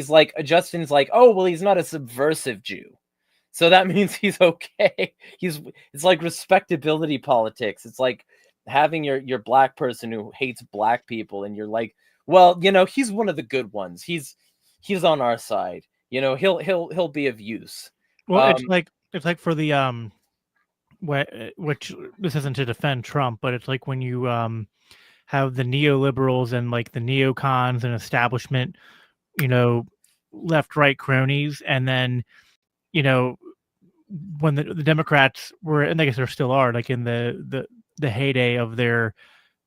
Justin's like, oh, well, he's not a subversive Jew. So that means he's okay. It's like respectability politics. It's like having your black person who hates black people, and you're like, well, he's one of the good ones. He's on our side. He'll be of use. Well, it's like for the which this isn't to defend Trump, but it's like when you have the neoliberals and like the neocons and establishment, left right cronies, and then when the Democrats were, and I guess there still are, like in the heyday of their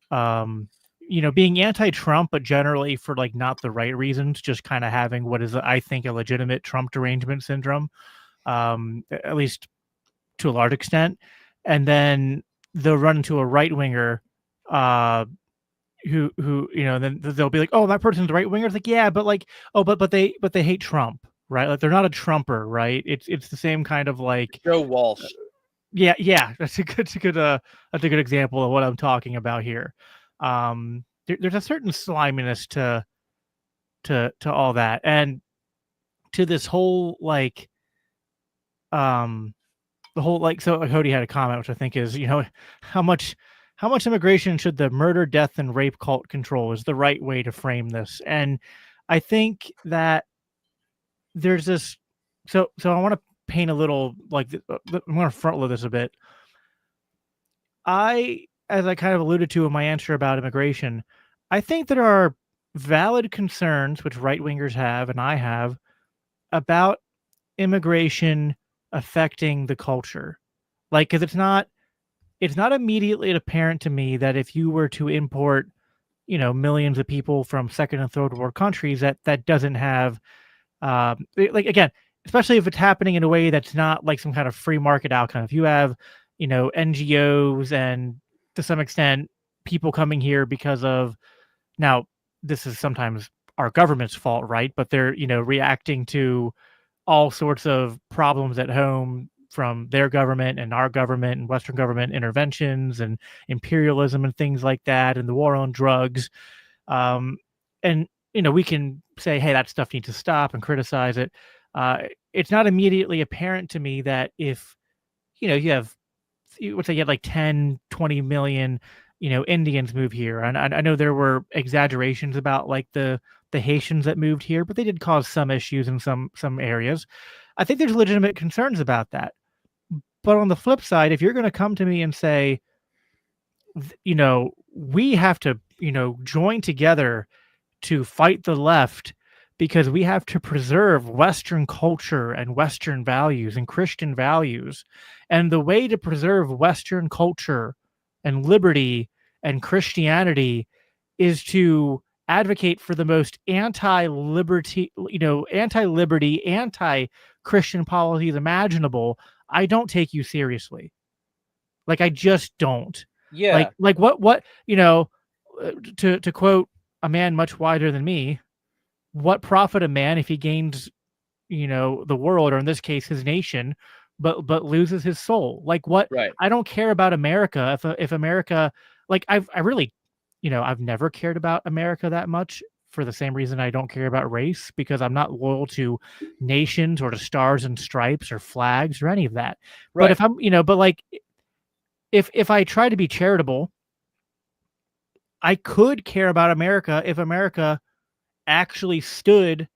being anti-Trump, but generally for like not the right reasons, just kind of having what is, I think, a legitimate Trump derangement syndrome, at least to a large extent. And then they'll run into a right winger who then they'll be like, oh, that person's right winger. It's like, yeah, but like, oh, but they hate Trump, right? Like they're not a Trumper, right? It's the same kind of like Joe Walsh. Yeah, that's a good example of what I'm talking about here. There's a certain sliminess to all that, and to this whole like the whole like, so Cody had a comment which I think is, how much immigration should the murder, death, and rape cult control is the right way to frame this. And I think that there's this, so I want to paint a little, like, I'm going to front load this a bit. As I kind of alluded to in my answer about immigration, I think there are valid concerns, which right-wingers have, and I have, about immigration affecting the culture. Like, because it's not immediately apparent to me that if you were to import, millions of people from second and third world countries, that doesn't have, like, again, especially if it's happening in a way that's not like some kind of free market outcome. If you have, NGOs and to some extent people coming here because of, now this is sometimes our government's fault, right? But they're, reacting to all sorts of problems at home from their government and our government and Western government interventions and imperialism and things like that, and the war on drugs. And we can say, hey, that stuff needs to stop and criticize it. It's not immediately apparent to me that if you have, let's say you had like 10, 20 million, Indians move here. And I know there were exaggerations about like the Haitians that moved here, but they did cause some issues in some areas. I think there's legitimate concerns about that. But on the flip side, if you're going to come to me and say, we have to, join together to fight the left because we have to preserve Western culture and Western values and Christian values. And the way to preserve Western culture and liberty and Christianity is to advocate for the most anti-liberty, anti-Christian policies imaginable. I don't take you seriously. Like, I just don't. Yeah. Like what, to quote a man much wiser than me, what profit a man if he gains, the world, or in this case, his nation, but loses his soul? Like, what? Right. I don't care about America if America, like, I really, I've never cared about America that much for the same reason I don't care about race, because I'm not loyal to nations or to stars and stripes or flags or any of that. Right. But if I'm, but like, if I try to be charitable, I could care about America if America actually stood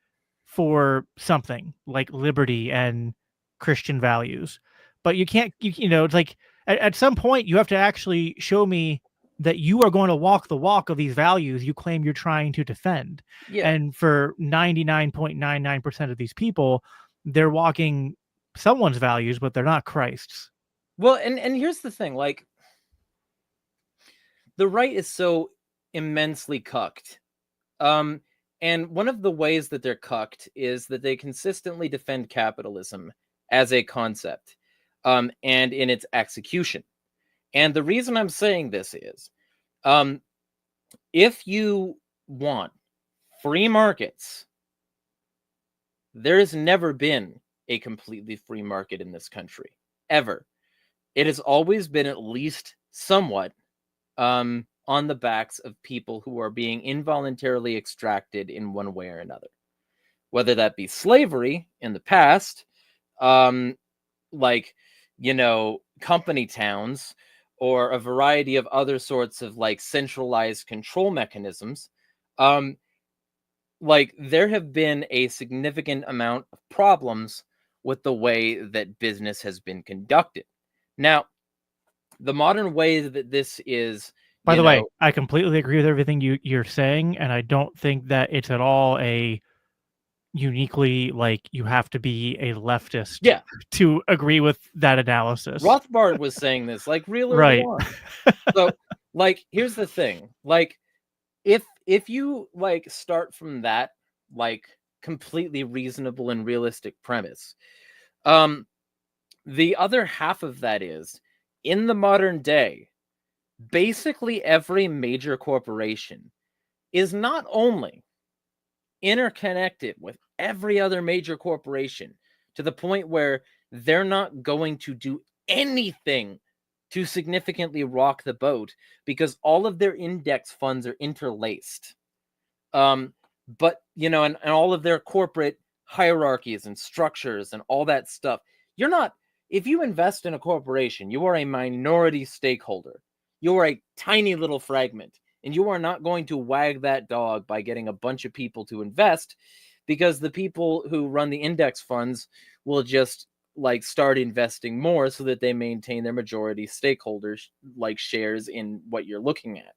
for something like liberty and Christian values. But you can't, it's like at some point you have to actually show me that you are going to walk the walk of these values you claim you're trying to defend. Yeah. And for 99.99% of these people, they're walking someone's values, but they're not Christ's. Well, and here's the thing, like, the right is so immensely cucked. And one of the ways that they're cucked is that they consistently defend capitalism as a concept, and in its execution. And the reason I'm saying this is, if you want free markets, there has never been a completely free market in this country, ever. It has always been at least somewhat on the backs of people who are being involuntarily extracted in one way or another. Whether that be slavery in the past, like, company towns, or a variety of other sorts of like centralized control mechanisms. Like, there have been a significant amount of problems with the way that business has been conducted. Now, the modern way that this is, by the way, I completely agree with everything you're saying, and I don't think that it's at all a uniquely, like, you have to be a leftist to agree with that analysis. Rothbard was saying this like real early right on. So, like, here's the thing, like, if you like start from that like completely reasonable and realistic premise, the other half of that is, in the modern day, basically every major corporation is not only interconnected with every other major corporation to the point where they're not going to do anything to significantly rock the boat because all of their index funds are interlaced. But, and all of their corporate hierarchies and structures and all that stuff, if you invest in a corporation, you are a minority stakeholder. You are a tiny little fragment, and you are not going to wag that dog by getting a bunch of people to invest, because the people who run the index funds will just like start investing more so that they maintain their majority stakeholders like shares in what you're looking at.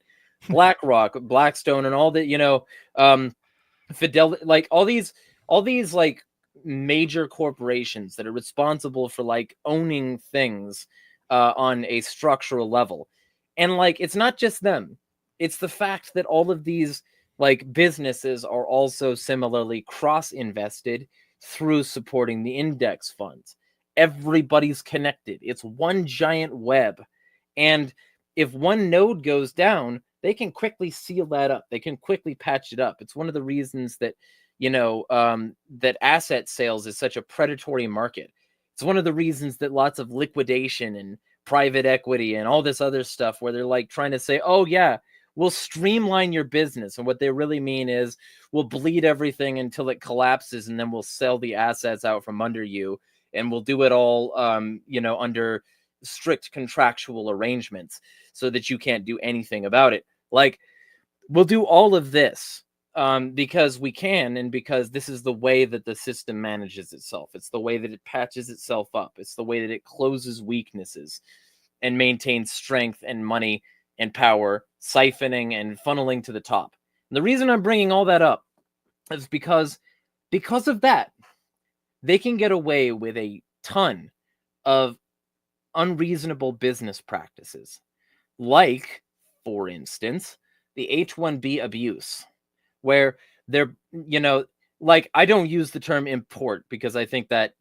BlackRock, Blackstone, and all that, Fidelity, like all these like major corporations that are responsible for like owning things on a structural level. And like, it's not just them. It's the fact that all of these like businesses are also similarly cross-invested through supporting the index funds. Everybody's connected. It's one giant web. And if one node goes down, they can quickly seal that up. They can quickly patch it up. It's one of the reasons that, that asset sales is such a predatory market. It's one of the reasons that lots of liquidation and private equity and all this other stuff where they're like trying to say, oh yeah, we'll streamline your business. And what they really mean is we'll bleed everything until it collapses, and then we'll sell the assets out from under you. And we'll do it all, under strict contractual arrangements so that you can't do anything about it. Like, we'll do all of this because we can, and because this is the way that the system manages itself. It's the way that it patches itself up. It's the way that it closes weaknesses and maintains strength and money and power, siphoning and funneling to the top. And the reason I'm bringing all that up is because of that, they can get away with a ton of unreasonable business practices, like, for instance, the H-1B abuse, where they're, I don't use the term import because I think that,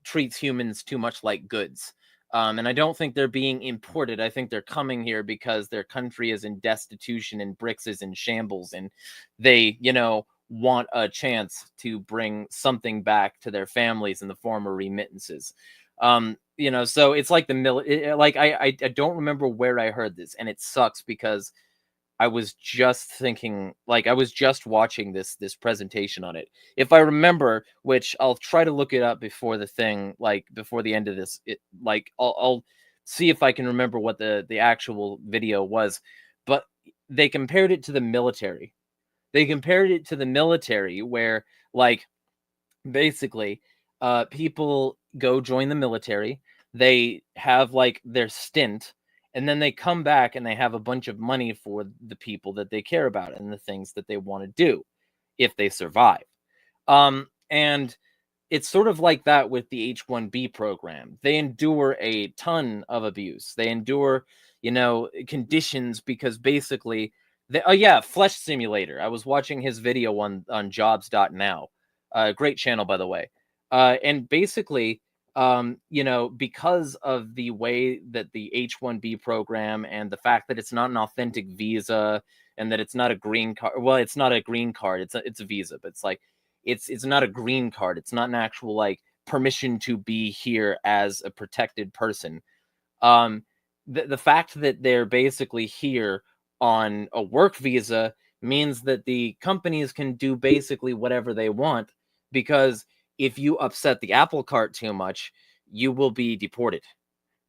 treats humans too much like goods. And I don't think they're being imported. I think they're coming here because their country is in destitution and BRICS is in shambles, and they, want a chance to bring something back to their families in the form of remittances. So it's like I don't remember where I heard this, and it sucks because I was just thinking, I was just watching this presentation on it. If I remember, which I'll try to look it up before the thing, before the end of this, I'll see if I can remember what the actual video was. But they compared it to the military. They compared it to the military where, basically, people go join the military. They have, their stint, and then they come back and they have a bunch of money for the people that they care about and the things that they want to do if they survive. And it's sort of like that with the H-1B program. They endure a ton of abuse. They endure, conditions because basically, Flesh Simulator. I was watching his video on jobs.now. Great channel, by the way. And basically, because of the way that the H-1B program and the fact that it's not an authentic visa and that it's not a green card. Well, it's not a green card. It's a visa, but it's not a green card. It's not an actual permission to be here as a protected person. The fact that they're basically here on a work visa means that the companies can do basically whatever they want, because if you upset the apple cart too much, you will be deported.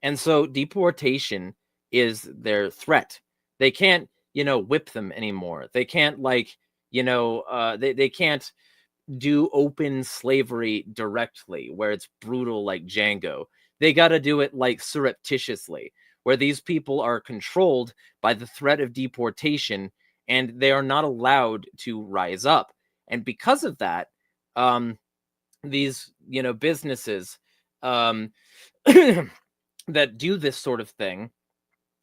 And so deportation is their threat. They can't, whip them anymore. They can't they can't do open slavery directly where it's brutal like Django. They got to do it surreptitiously, where these people are controlled by the threat of deportation and they are not allowed to rise up. And because of that, these, businesses that do this sort of thing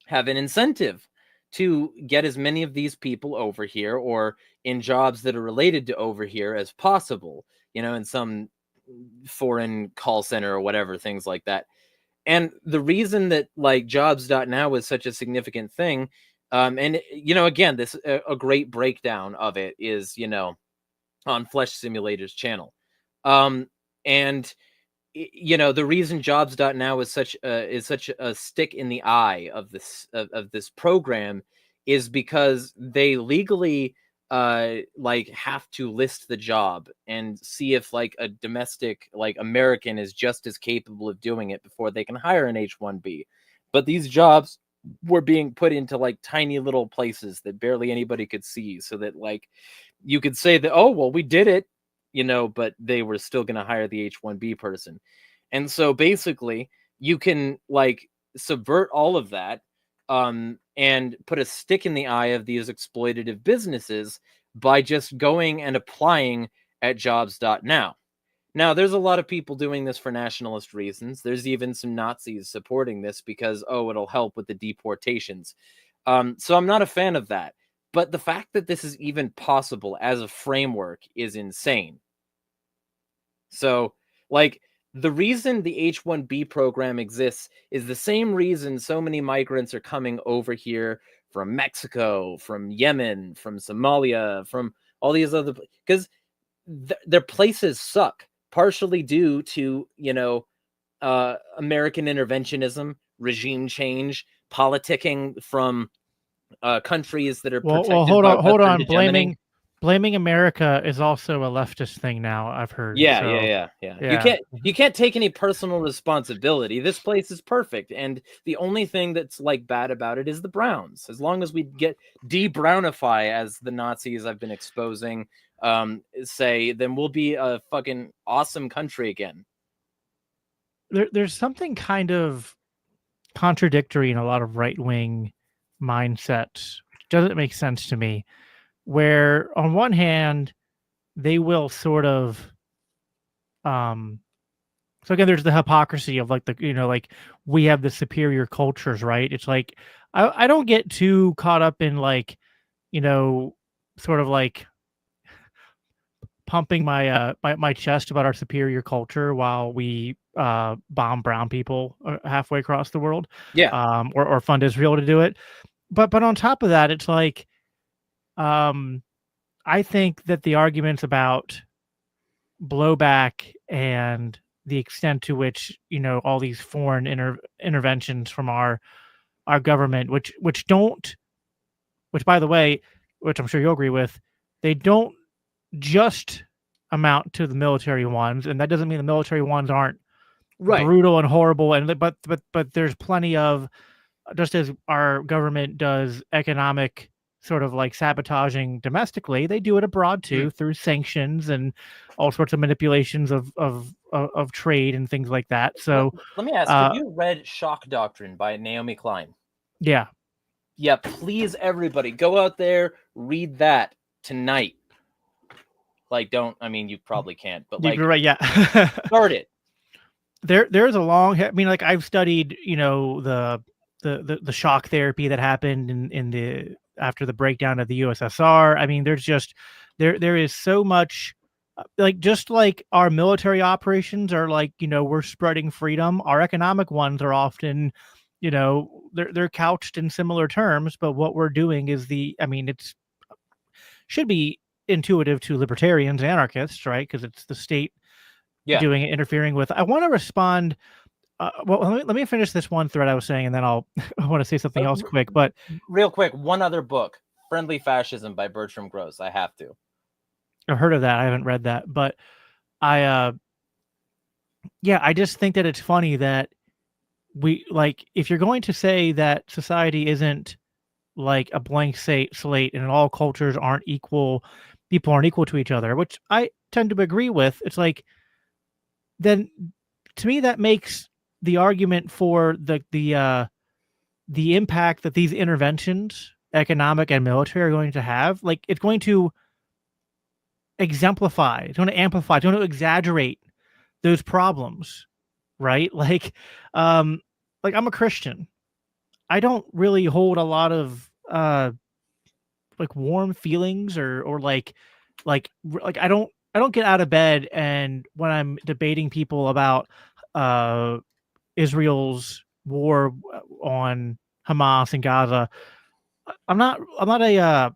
have an incentive to get as many of these people over here or in jobs that are related to over here as possible, in some foreign call center or whatever, things like that. And the reason that jobs.now is such a significant thing, and again, this a great breakdown of it is on Flesh Simulator's channel, and the reason jobs.now is such a stick in the eye of this program is because they legally have to list the job and see if a domestic American is just as capable of doing it before they can hire an H-1B. But these jobs were being put into tiny little places that barely anybody could see, so that you could say that, oh well, we did it, but they were still going to hire the H-1B person. And so basically you can subvert all of that and put a stick in the eye of these exploitative businesses by just going and applying at jobs.now. Now, there's a lot of people doing this for nationalist reasons. There's even some Nazis supporting this because, it'll help with the deportations. So I'm not a fan of that. But the fact that this is even possible as a framework is insane. So, like, the reason the H-1B program exists is the same reason so many migrants are coming over here from Mexico, from Yemen, from Somalia, from all these other, because their places suck, partially due to, American interventionism, regime change, politicking from countries that are Well, protected by hold Western on. hegemony. Blaming America is also a leftist thing now, I've heard. Yeah, So, yeah. yeah. You can't take any personal responsibility. This place is perfect, and the only thing that's like bad about it is the Browns. As long as we get de-brownify, as the Nazis I've been exposing say, then we'll be a fucking awesome country again. There's something kind of contradictory in a lot of right-wing mindsets, which doesn't make sense to me, where on one hand they will sort of so again there's the hypocrisy of like like we have the superior cultures, right? It's like I don't get too caught up in like sort of like pumping my chest about our superior culture while we bomb brown people halfway across the world, Yeah. or fund Israel to do it. But on top of that, it's like I think that the arguments about blowback and the extent to which all these foreign interventions from our government, which by the way, which I'm sure you'll agree with, they don't just amount to the military ones, and that doesn't mean the military ones aren't Right. brutal and horrible, and but there's plenty of, just as our government does economic sort of like sabotaging domestically, they do it abroad too, through sanctions and all sorts of manipulations of trade and things like that. So let me ask, have you read Shock Doctrine by Naomi Klein? Yeah. Yeah, please, everybody, go out there, read that tonight. Like, you probably can't, but like, you're right, yeah. start it. There's a long, like I've studied, the shock therapy that happened in the after the breakdown of the USSR. I mean, there's just there is so much, like just like our military operations are like, we're spreading freedom. Our economic ones are often, they're couched in similar terms, but what we're doing is it's should be intuitive to libertarians, anarchists, right? Because it's the state doing it, interfering with. I want to respond. Well, let me finish this one thread I was saying, and then I want to say something else quick. But real quick, one other book, Friendly Fascism by Bertram Gross. I have to. I've heard of that. I haven't read that, but I just think that it's funny that we like, if you're going to say that society isn't like a blank slate and all cultures aren't equal, people aren't equal to each other, which I tend to agree with. It's like, then to me that makes the argument for the impact that these interventions, economic and military, are going to have. Like, it's going to exemplify, it's going to amplify, it's going to exaggerate those problems, right? Like I'm a Christian. I don't really hold a lot of like warm feelings or like I don't get out of bed and when I'm debating people about Israel's war on Hamas and Gaza, I'm not a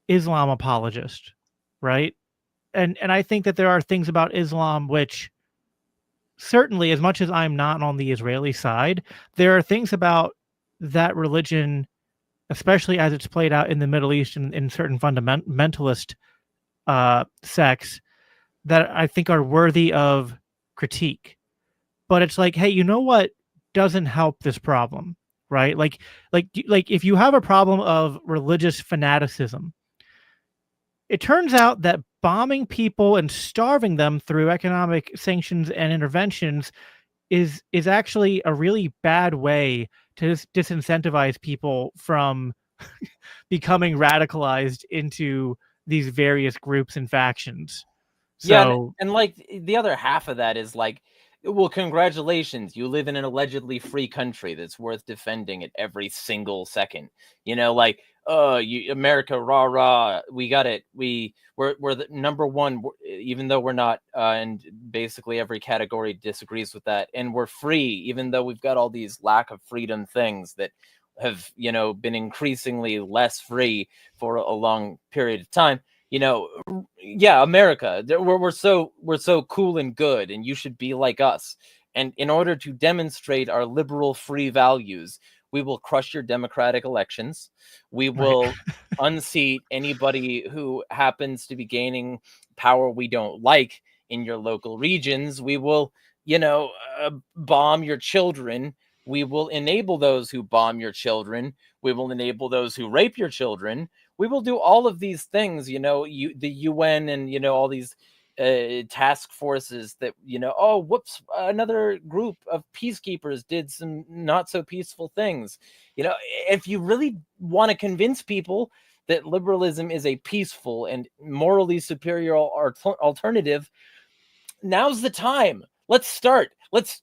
Islam apologist, right? And I think that there are things about Islam which, certainly, as much as I'm not on the Israeli side, there are things about that religion, especially as it's played out in the Middle East and in certain fundamentalist sects, that I think are worthy of critique. But it's like, hey, you know what doesn't help this problem, right? Like if you have a problem of religious fanaticism, it turns out that bombing people and starving them through economic sanctions and interventions is actually a really bad way to disincentivize people from becoming radicalized into these various groups and factions. So, and like the other half of that is like, well, congratulations, you live in an allegedly free country that's worth defending at every single second. Like, America, rah rah, we got it. We're the number one, even though we're not, and basically every category disagrees with that. And we're free, even though we've got all these lack of freedom things that have, been increasingly less free for a long period of time. Yeah, America, we're so cool and good, and you should be like us. And in order to demonstrate our liberal free values, we will crush your democratic elections. We will unseat anybody who happens to be gaining power we don't like in your local regions. We will, bomb your children. We will enable those who bomb your children. We will enable those who rape your children. We will do all of these things, the UN and, all these task forces that, oh, whoops, another group of peacekeepers did some not so peaceful things. If you really want to convince people that liberalism is a peaceful and morally superior alternative, now's the time. Let's start. Let's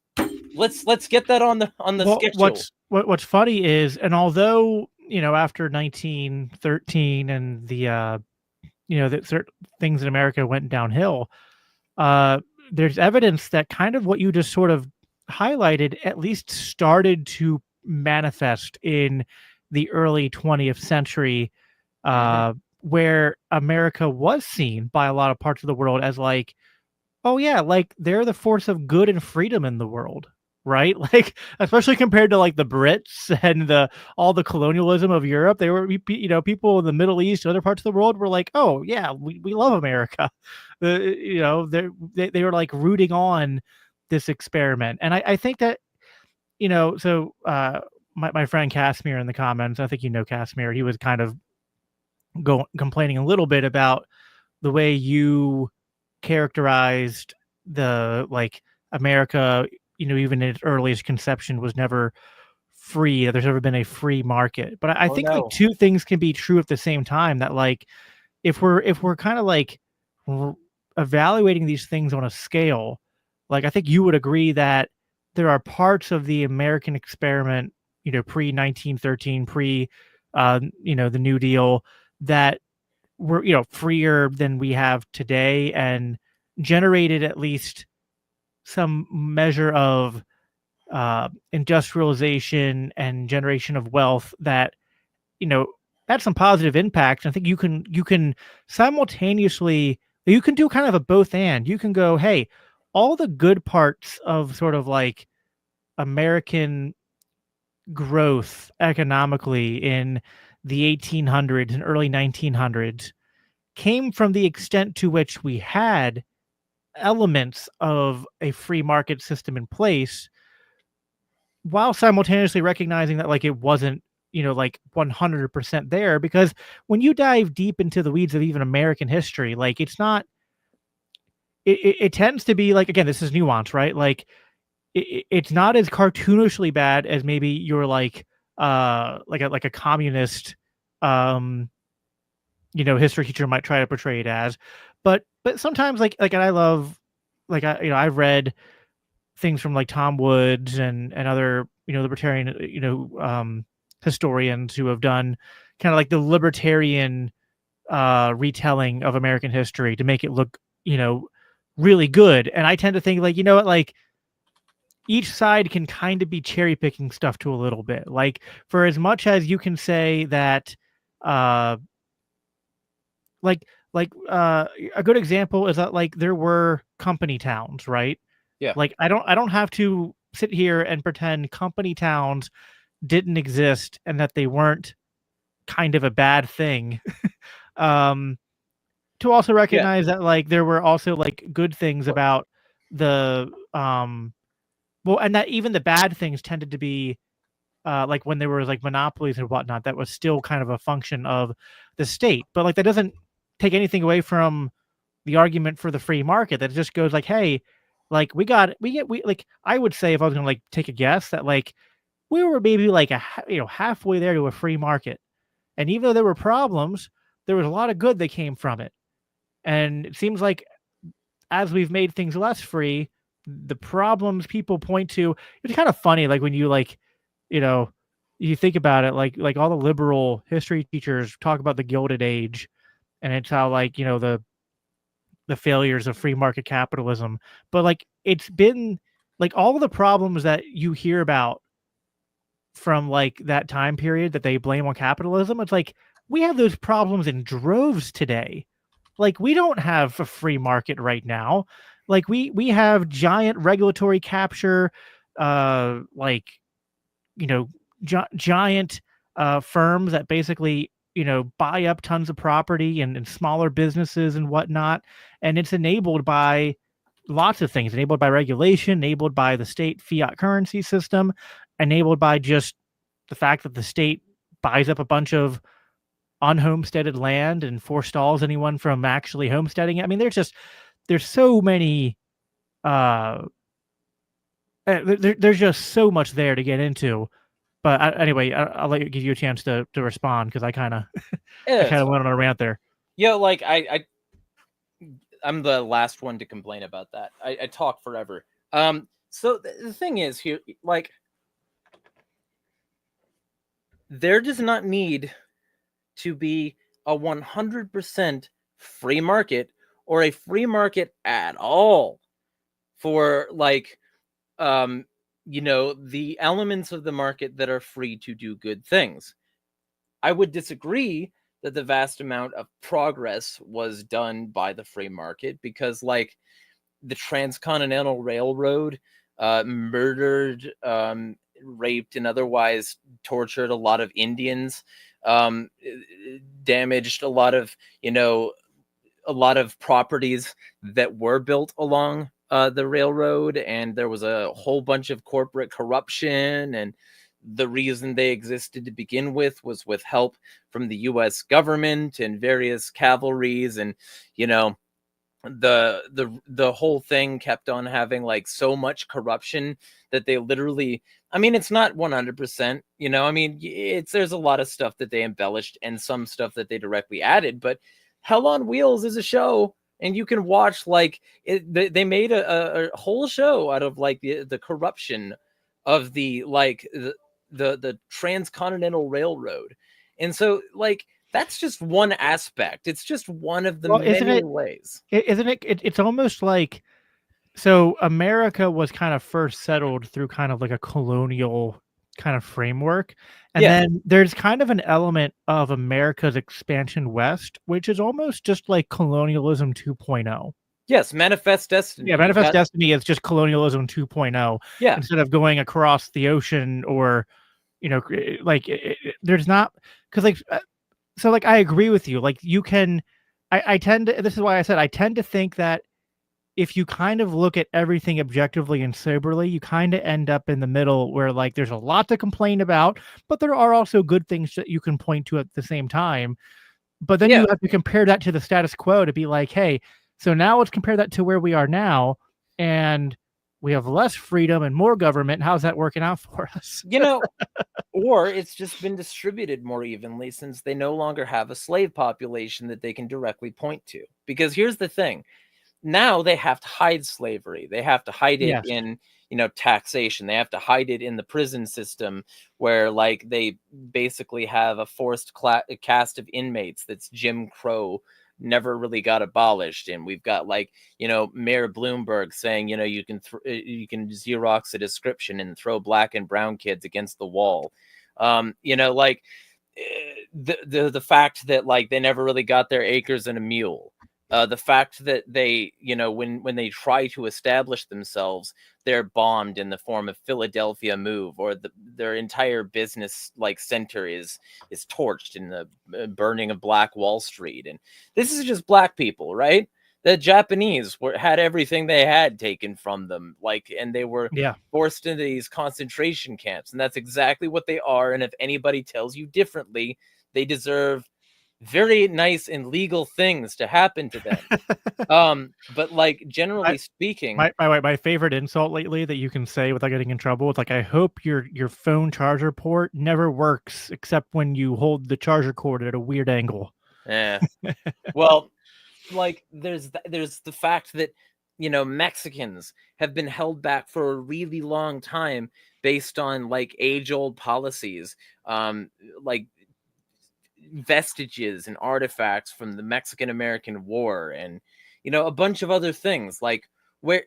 get that on the schedule. What's funny is, and although, after 1913 and the that certain things in America went downhill, there's evidence that kind of what you just sort of highlighted at least started to manifest in the early 20th century, where America was seen by a lot of parts of the world as like, oh yeah, like they're the force of good and freedom in the world, right? Like, especially compared to like the Brits and all the colonialism of Europe, they were, people in the Middle East, other parts of the world were like, oh yeah, we love America. They were like rooting on this experiment. And I think that, so my friend Casimir in the comments, I think Casimir, he was kind of complaining a little bit about the way you characterized the like America, even in its earliest conception was never free. There's never been a free market. But I think like two things can be true at the same time. That like if we're kind of like evaluating these things on a scale, like I think you would agree that there are parts of the American experiment, pre 1913, pre the New Deal, that were freer than we have today and generated at least some measure of industrialization and generation of wealth that had some positive impacts. I think you can simultaneously, you can do kind of a both and. You can go, hey, all the good parts of sort of like American growth economically in the 1800s and early 1900s came from the extent to which we had elements of a free market system in place, while simultaneously recognizing that like it wasn't, like 100% there. Because when you dive deep into the weeds of even American history, like it's not, it tends to be like, again, this is nuance, right? Like it's not as cartoonishly bad as maybe you're like a communist history teacher might try to portray it as, but sometimes like and I love, like I've read things from like Tom Woods and other libertarian historians who have done kind of like the libertarian retelling of American history to make it look really good. And I tend to think like, what, like each side can kind of be cherry picking stuff to a little bit. Like for as much as you can say that a good example is that like there were company towns, right? Yeah. Like I don't have to sit here and pretend company towns didn't exist and that they weren't kind of a bad thing. To also recognize that like there were also like good things about the well, and that even the bad things tended to be like when there was like monopolies and whatnot, that was still kind of a function of the state. But like that doesn't take anything away from the argument for the free market. That just goes like, hey, like we like I would say, if I was gonna like take a guess, that like we were maybe like halfway there to a free market. And even though there were problems, there was a lot of good that came from it. And it seems like as we've made things less free, the problems people point to, it's kind of funny. Like when you like, you think about it, like all the liberal history teachers talk about the Gilded Age, and it's how like the failures of free market capitalism, but like it's been like all of the problems that you hear about from like that time period that they blame on capitalism. It's like we have those problems in droves today. Like we don't have a free market right now. Like we have giant regulatory capture, like giant firms that basically buy up tons of property and smaller businesses and whatnot, and it's enabled by lots of things, enabled by regulation, enabled by the state fiat currency system, enabled by just the fact that the state buys up a bunch of unhomesteaded land and forestalls anyone from actually homesteading it. I mean, there's so many there's just so much there to get into. But anyway, I'll let you give you a chance to respond because I kind of I kind of went on a rant there. Yeah, like I'm the last one to complain about that. I talk forever. So the thing is here, like, there does not need to be a 100% free market or a free market at all for like the elements of the market that are free to do good things. I would disagree that the vast amount of progress was done by the free market, because like the Transcontinental Railroad murdered, raped, and otherwise tortured a lot of Indians, damaged a lot of properties that were built along the railroad, and there was a whole bunch of corporate corruption, and the reason they existed to begin with was with help from the US government and various cavalries, and the whole thing kept on having like so much corruption that they literally, I mean, it's not 100%, I mean, there's a lot of stuff that they embellished and some stuff that they directly added, but Hell on Wheels is a show, and you can watch like they made a whole show out of like the corruption of the Transcontinental Railroad. And so like that's just one aspect. It's just one of the many ways. Isn't it? It's almost like, so America was kind of first settled through kind of like a colonial kind of framework. And then there's kind of an element of America's expansion west, which is almost just like colonialism 2.0. Yes, Manifest Destiny. Yeah, Manifest Destiny is just colonialism 2.0. Yeah. Instead of going across the ocean or, there's not, because like, so like I agree with you. Like you can, I tend to, this is why I said I tend to think that if you kind of look at everything objectively and soberly, you kind of end up in the middle where like there's a lot to complain about, but there are also good things that you can point to at the same time. But then you have to compare that to the status quo to be like, hey, so now let's compare that to where we are now, and we have less freedom and more government. How's that working out for us? Or it's just been distributed more evenly since they no longer have a slave population that they can directly point to. Because here's the thing. Now they have to hide slavery. They have to hide it in, taxation. They have to hide it in the prison system, where like they basically have a forced cast of inmates that's Jim Crow never really got abolished. And we've got like, Mayor Bloomberg saying, you can Xerox a description and throw black and brown kids against the wall. The fact that like they never really got their acres and a mule. The fact that they, when they try to establish themselves, they're bombed in the form of Philadelphia Move, or their entire business like center is torched in the burning of Black Wall Street. And this is just black people, right? The Japanese had everything they had taken from them, and they were forced into these concentration camps, and that's exactly what they are. And if anybody tells you differently, they deserve very nice and legal things to happen to them. But like generally speaking, my favorite insult lately that you can say without getting in trouble, it's like, I hope your phone charger port never works except when you hold the charger cord at a weird angle. Yeah. Well, like there's the fact that Mexicans have been held back for a really long time based on like age-old policies, like vestiges and artifacts from the Mexican-American War, and a bunch of other things, like where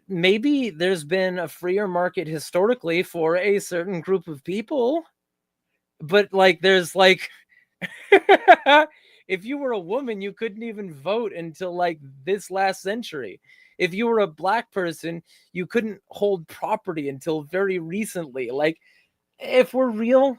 maybe there's been a freer market historically for a certain group of people, but like there's like if you were a woman, you couldn't even vote until like this last century. If you were a black person, you couldn't hold property until very recently. Like, if we're real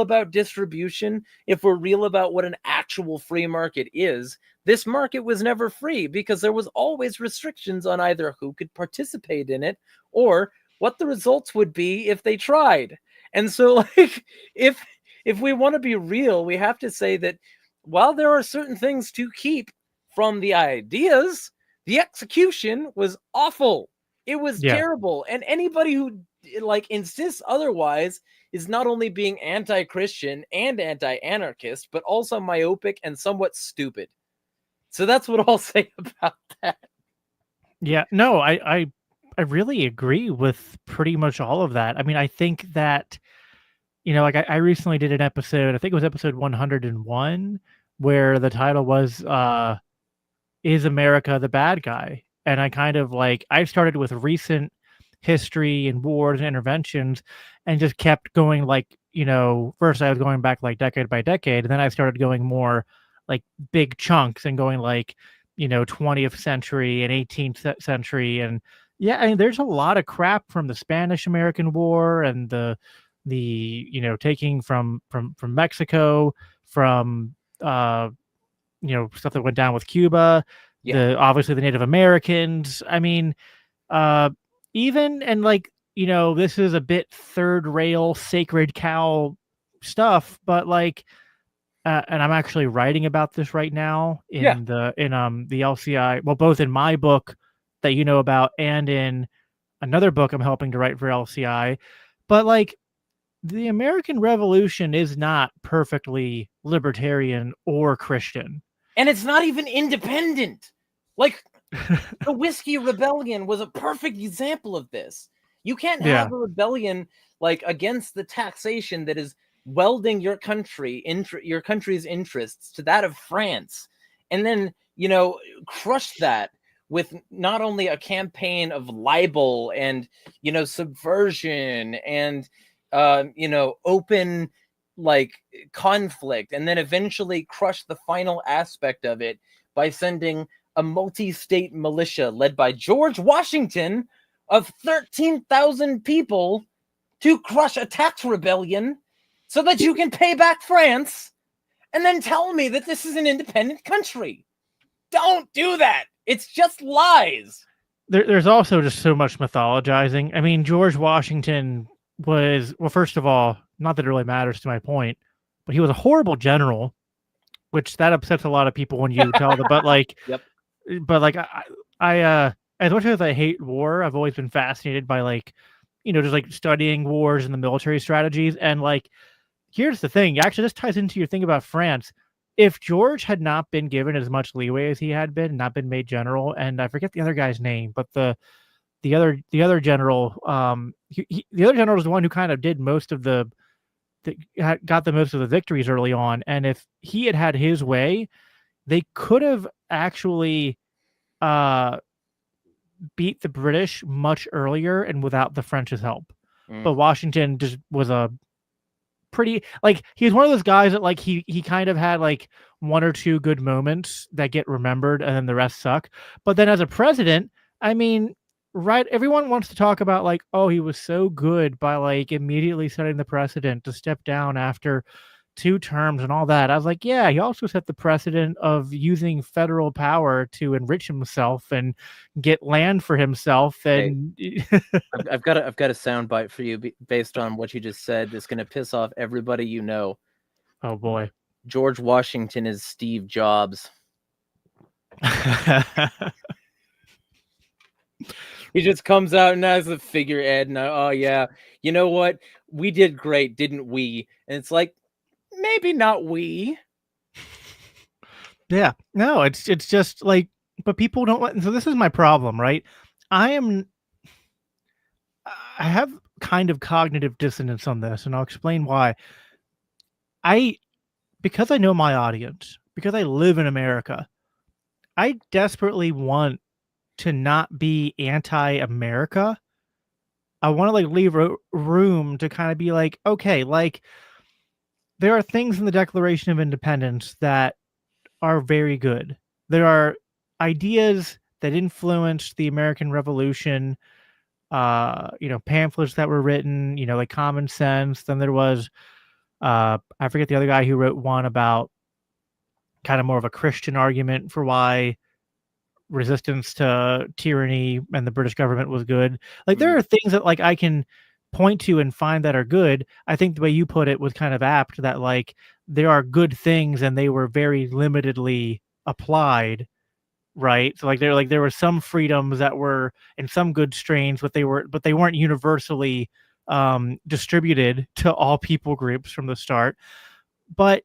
about distribution, if we're real about what an actual free market is, this market was never free, because there was always restrictions on either who could participate in it or what the results would be if they tried. And so, like, if we want to be real, we have to say that while there are certain things to keep from the ideas, the execution was awful. It was terrible. And anybody who like insists otherwise is not only being anti-Christian and anti-anarchist, but also myopic and somewhat stupid. So that's what I'll say about that. Yeah, no, I really agree with pretty much all of that. I mean, I think that, like I recently did an episode, I think it was episode 101, where the title was, Is America the Bad Guy? And I kind of like, I started with recent history and wars and interventions and just kept going, like, first I was going back like decade by decade, and then I started going more like big chunks and going like, 20th century and 18th century. And yeah, I mean, there's a lot of crap from the Spanish American War and the taking from Mexico, from stuff that went down with Cuba, obviously the Native Americans. I mean, even, and like, this is a bit third rail sacred cow stuff, but like, and I'm actually writing about this right now in the LCI, well, both in my book that you know about and in another book I'm helping to write for LCI. But like, the American Revolution is not perfectly libertarian or Christian. And it's not even independent. Like, the Whiskey Rebellion was a perfect example of this. You can't have a rebellion like against the taxation that is welding your country's interests to that of France, and then crush that with not only a campaign of libel and subversion and open like conflict, and then eventually crush the final aspect of it by sending a multi-state militia led by George Washington of 13,000 people to crush a tax rebellion so that you can pay back France, and then tell me that this is an independent country. Don't do that. It's just lies. There's also just so much mythologizing. I mean, George Washington was, well, first of all, not that it really matters to my point, but he was a horrible general, which that upsets a lot of people when you tell them. But like, but like, I as much as I hate war, I've always been fascinated by like, just like studying wars and the military strategies. And like, here's the thing. Actually, this ties into your thing about France. If George had not been given as much leeway as he had been, not been made general, and I forget the other guy's name, but the other general, the other general was the one who kind of did most of got the most of the victories early on. And if he had had his way, they could have actually beat the British much earlier and without the French's help. But Washington just was a pretty, like, he's one of those guys that like he kind of had like one or two good moments that get remembered and then the rest suck. But then as a president, I mean, right, everyone wants to talk about like, oh, he was so good by like immediately setting the precedent to step down after 2 terms and all that. I was like, yeah, he also set the precedent of using federal power to enrich himself and get land for himself. And hey, I've got a soundbite for you based on what you just said. That's going to piss off everybody you know. Oh boy, George Washington is Steve Jobs. He just comes out and has a figurehead, and oh yeah, you know what? We did great, didn't we? And it's like, maybe not we. Yeah, no, it's just like, but people don't let. So this is my problem, right? I I have kind of cognitive dissonance on this, and I'll explain why. Because I know my audience, because I live in America, I desperately want to not be anti-America. I want to like leave room to kind of be like, okay, like there are things in the Declaration of Independence that are very good. There are ideas that influenced the American Revolution, pamphlets that were written, like Common Sense. Then there was, I forget the other guy who wrote one about kind of more of a Christian argument for why resistance to tyranny and the British government was good. Like there are things that like I can point to and find that are good. I think the way you put it was kind of apt, that like there are good things and they were very limitedly applied, right? So like there were some freedoms that were in some good strains, but they weren't universally distributed to all people groups from the start. But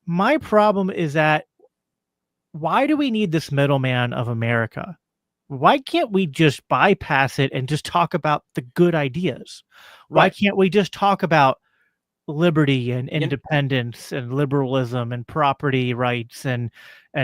my problem is that why do we need this middleman of America? Why can't we just bypass it and just talk about the good ideas? Why can't we just talk about liberty and independence and liberalism and property rights and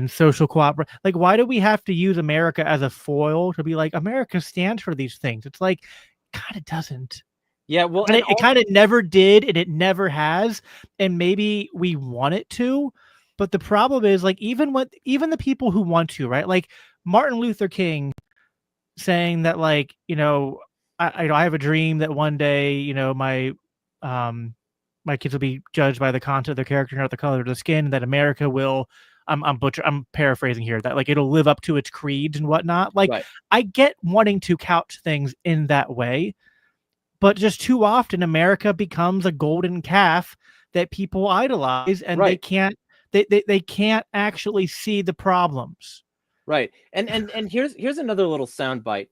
social cooperation? Like, why do we have to use America as a foil to be like, America stands for these things? It's like, kind of doesn't. Yeah, well, and it kind of never did, and it never has, and maybe we want it to. But the problem is, like, even the people who want to, right? Like Martin Luther King saying that, like, I have a dream that one day, my kids will be judged by the content of their character, not the color of their skin, that America will, I'm paraphrasing here, that like it'll live up to its creeds and whatnot. Like, I get wanting to couch things in that way, but just too often America becomes a golden calf that people idolize, and they can't actually see the problems. Right. And here's another little soundbite.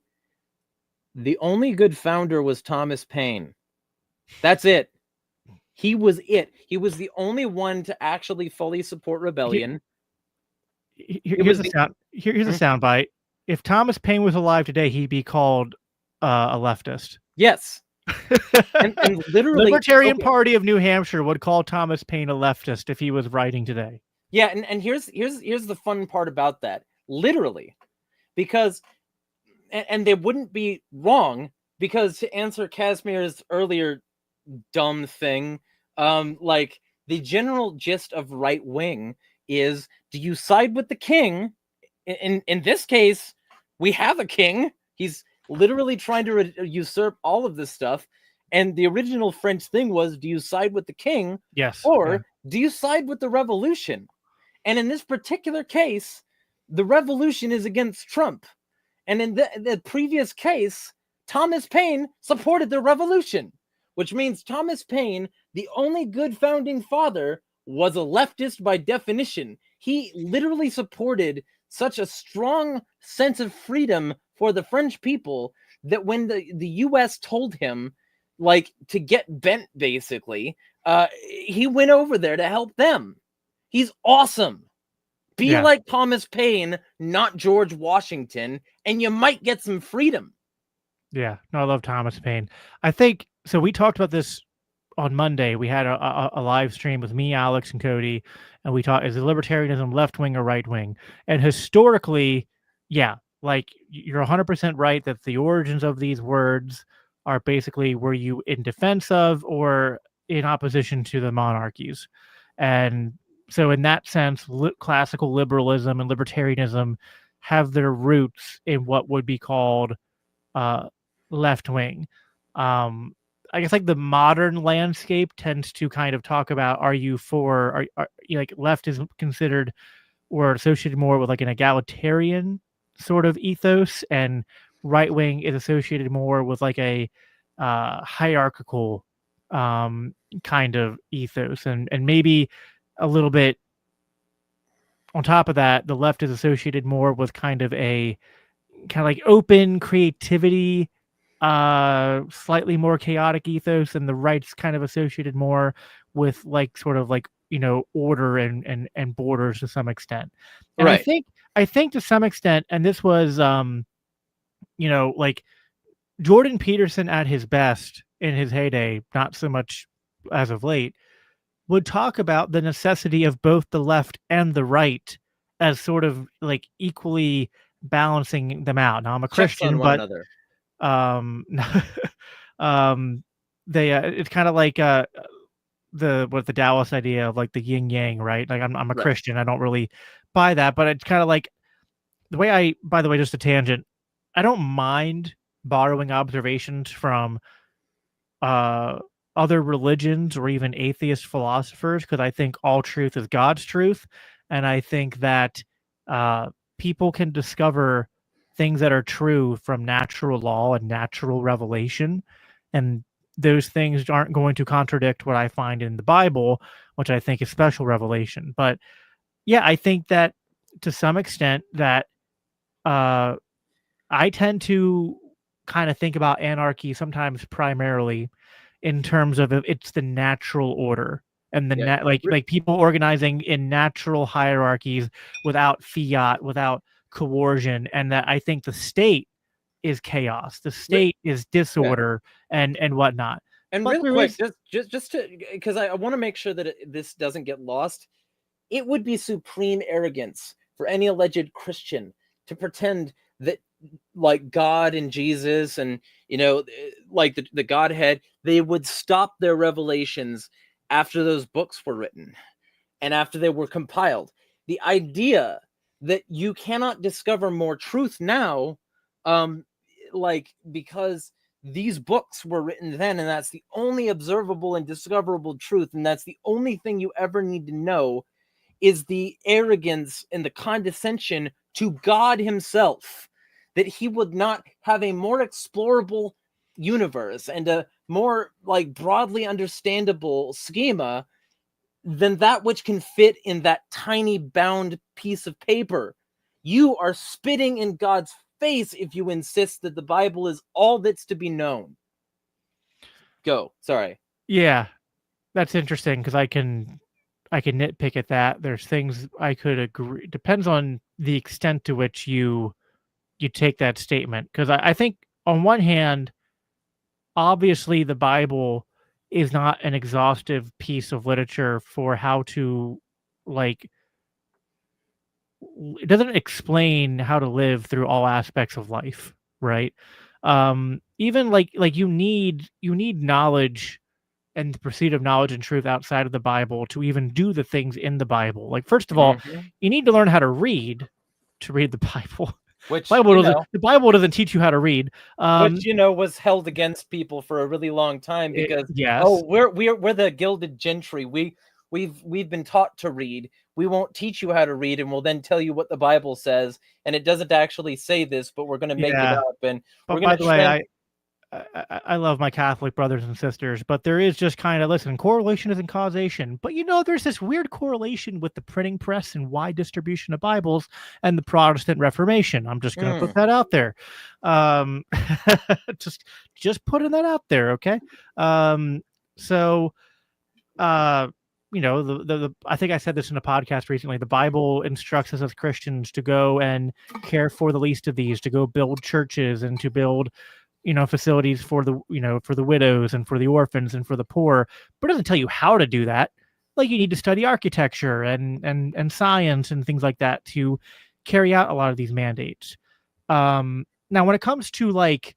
The only good founder was Thomas Paine. That's it. He was it. He was the only one to actually fully support rebellion. Here's a soundbite. If Thomas Paine was alive today, he'd be called a leftist. Yes. and literally, Libertarian Party of New Hampshire would call Thomas Paine a leftist if he was writing today. Yeah, and here's the fun part about that. Literally, because and they wouldn't be wrong, because to answer Casimir's earlier dumb thing, like the general gist of right wing is, do you side with the king? In this case, we have a king. He's literally trying to usurp all of this stuff. And the original French thing was, do you side with the king? Yes. Or do you side with the revolution? And in this particular case, the revolution is against Trump. And in the previous case, Thomas Paine supported the revolution, which means Thomas Paine, the only good founding father, was a leftist by definition. He literally supported such a strong sense of freedom for the French people that when the U.S. told him, like, to get bent, basically, he went over there to help them. He's awesome. Be like Thomas Paine, not George Washington, and you might get some freedom. Yeah, no, I love Thomas Paine. I think, so we talked about this on Monday. We had a live stream with me, Alex, and Cody, and we talked, is libertarianism left wing or right wing? And historically, yeah, like you're 100% right that the origins of these words are basically, were you in defense of or in opposition to the monarchies? And so in that sense, classical liberalism and libertarianism have their roots in what would be called left wing. I guess like the modern landscape tends to kind of talk about, are you for, are like left is considered or associated more with like an egalitarian sort of ethos, and right wing is associated more with like a hierarchical kind of ethos, and maybe a little bit on top of that, the left is associated more with kind of like open creativity, slightly more chaotic ethos, and the right's kind of associated more with like sort of like, order and borders to some extent. And I think to some extent, and this was like Jordan Peterson at his best in his heyday, not so much as of late, would talk about the necessity of both the left and the right as sort of like equally balancing them out. Now I'm a Checks on Christian, one but another. um they it's kind of like the Taoist idea of like the yin yang, right? Like I'm a Right. Christian, I don't really buy that, but it's kind of like the way I, by the way, just a tangent, I don't mind borrowing observations from uh other religions or even atheist philosophers, because I think all truth is God's truth, and I think that people can discover things that are true from natural law and natural revelation, and those things aren't going to contradict what I find in the Bible, which I think is special revelation. But yeah, I think that to some extent that uh I tend to kind of think about anarchy sometimes primarily in terms of it's the natural order and the Yeah. like people organizing in natural hierarchies without fiat, without coercion, and that I think the state is chaos. The state is disorder and whatnot. And But real there quick, is just to, because I want to make sure that this doesn't get lost. It would be supreme arrogance for any alleged Christian to pretend that, like, God and Jesus and, like the Godhead, they would stop their revelations after those books were written and after they were compiled. The idea that you cannot discover more truth now, because these books were written then, and that's the only observable and discoverable truth, and that's the only thing you ever need to know, is the arrogance and the condescension to God himself, that he would not have a more explorable universe and a more like broadly understandable schema than that which can fit in that tiny bound piece of paper. You are spitting in God's face if you insist that the Bible is all that's to be known. Go. Sorry. yeah, that's interesting because I can nitpick at that. There's things I could agree. Depends on the extent to which you take that statement, because I think on one hand, obviously the Bible is not an exhaustive piece of literature for how to like it doesn't explain how to live through all aspects of life, right? Even like you need knowledge and the pursuit of knowledge and truth outside of the Bible to even do the things in the Bible. Like, first of all, you need to learn how to read the Bible. Which, The Bible doesn't teach you how to read. Which was held against people for a really long time because yes, we're the gilded gentry. We've been taught to read. We won't teach you how to read, and we'll then tell you what the Bible says, and it doesn't actually say this, but we're going to make it up, and but we're by going to. the way, I love my Catholic brothers and sisters, but there is just kind of, listen, correlation isn't causation. But there's this weird correlation with the printing press and wide distribution of Bibles and the Protestant Reformation. I'm just going to put that out there. Just putting that out there, okay? So, I think I said this in a podcast recently. The Bible instructs us as Christians to go and care for the least of these, to go build churches and to build facilities for the widows and for the orphans and for the poor, but it doesn't tell you how to do that. Like, you need to study architecture and science and things like that to carry out a lot of these mandates. Now, when it comes to like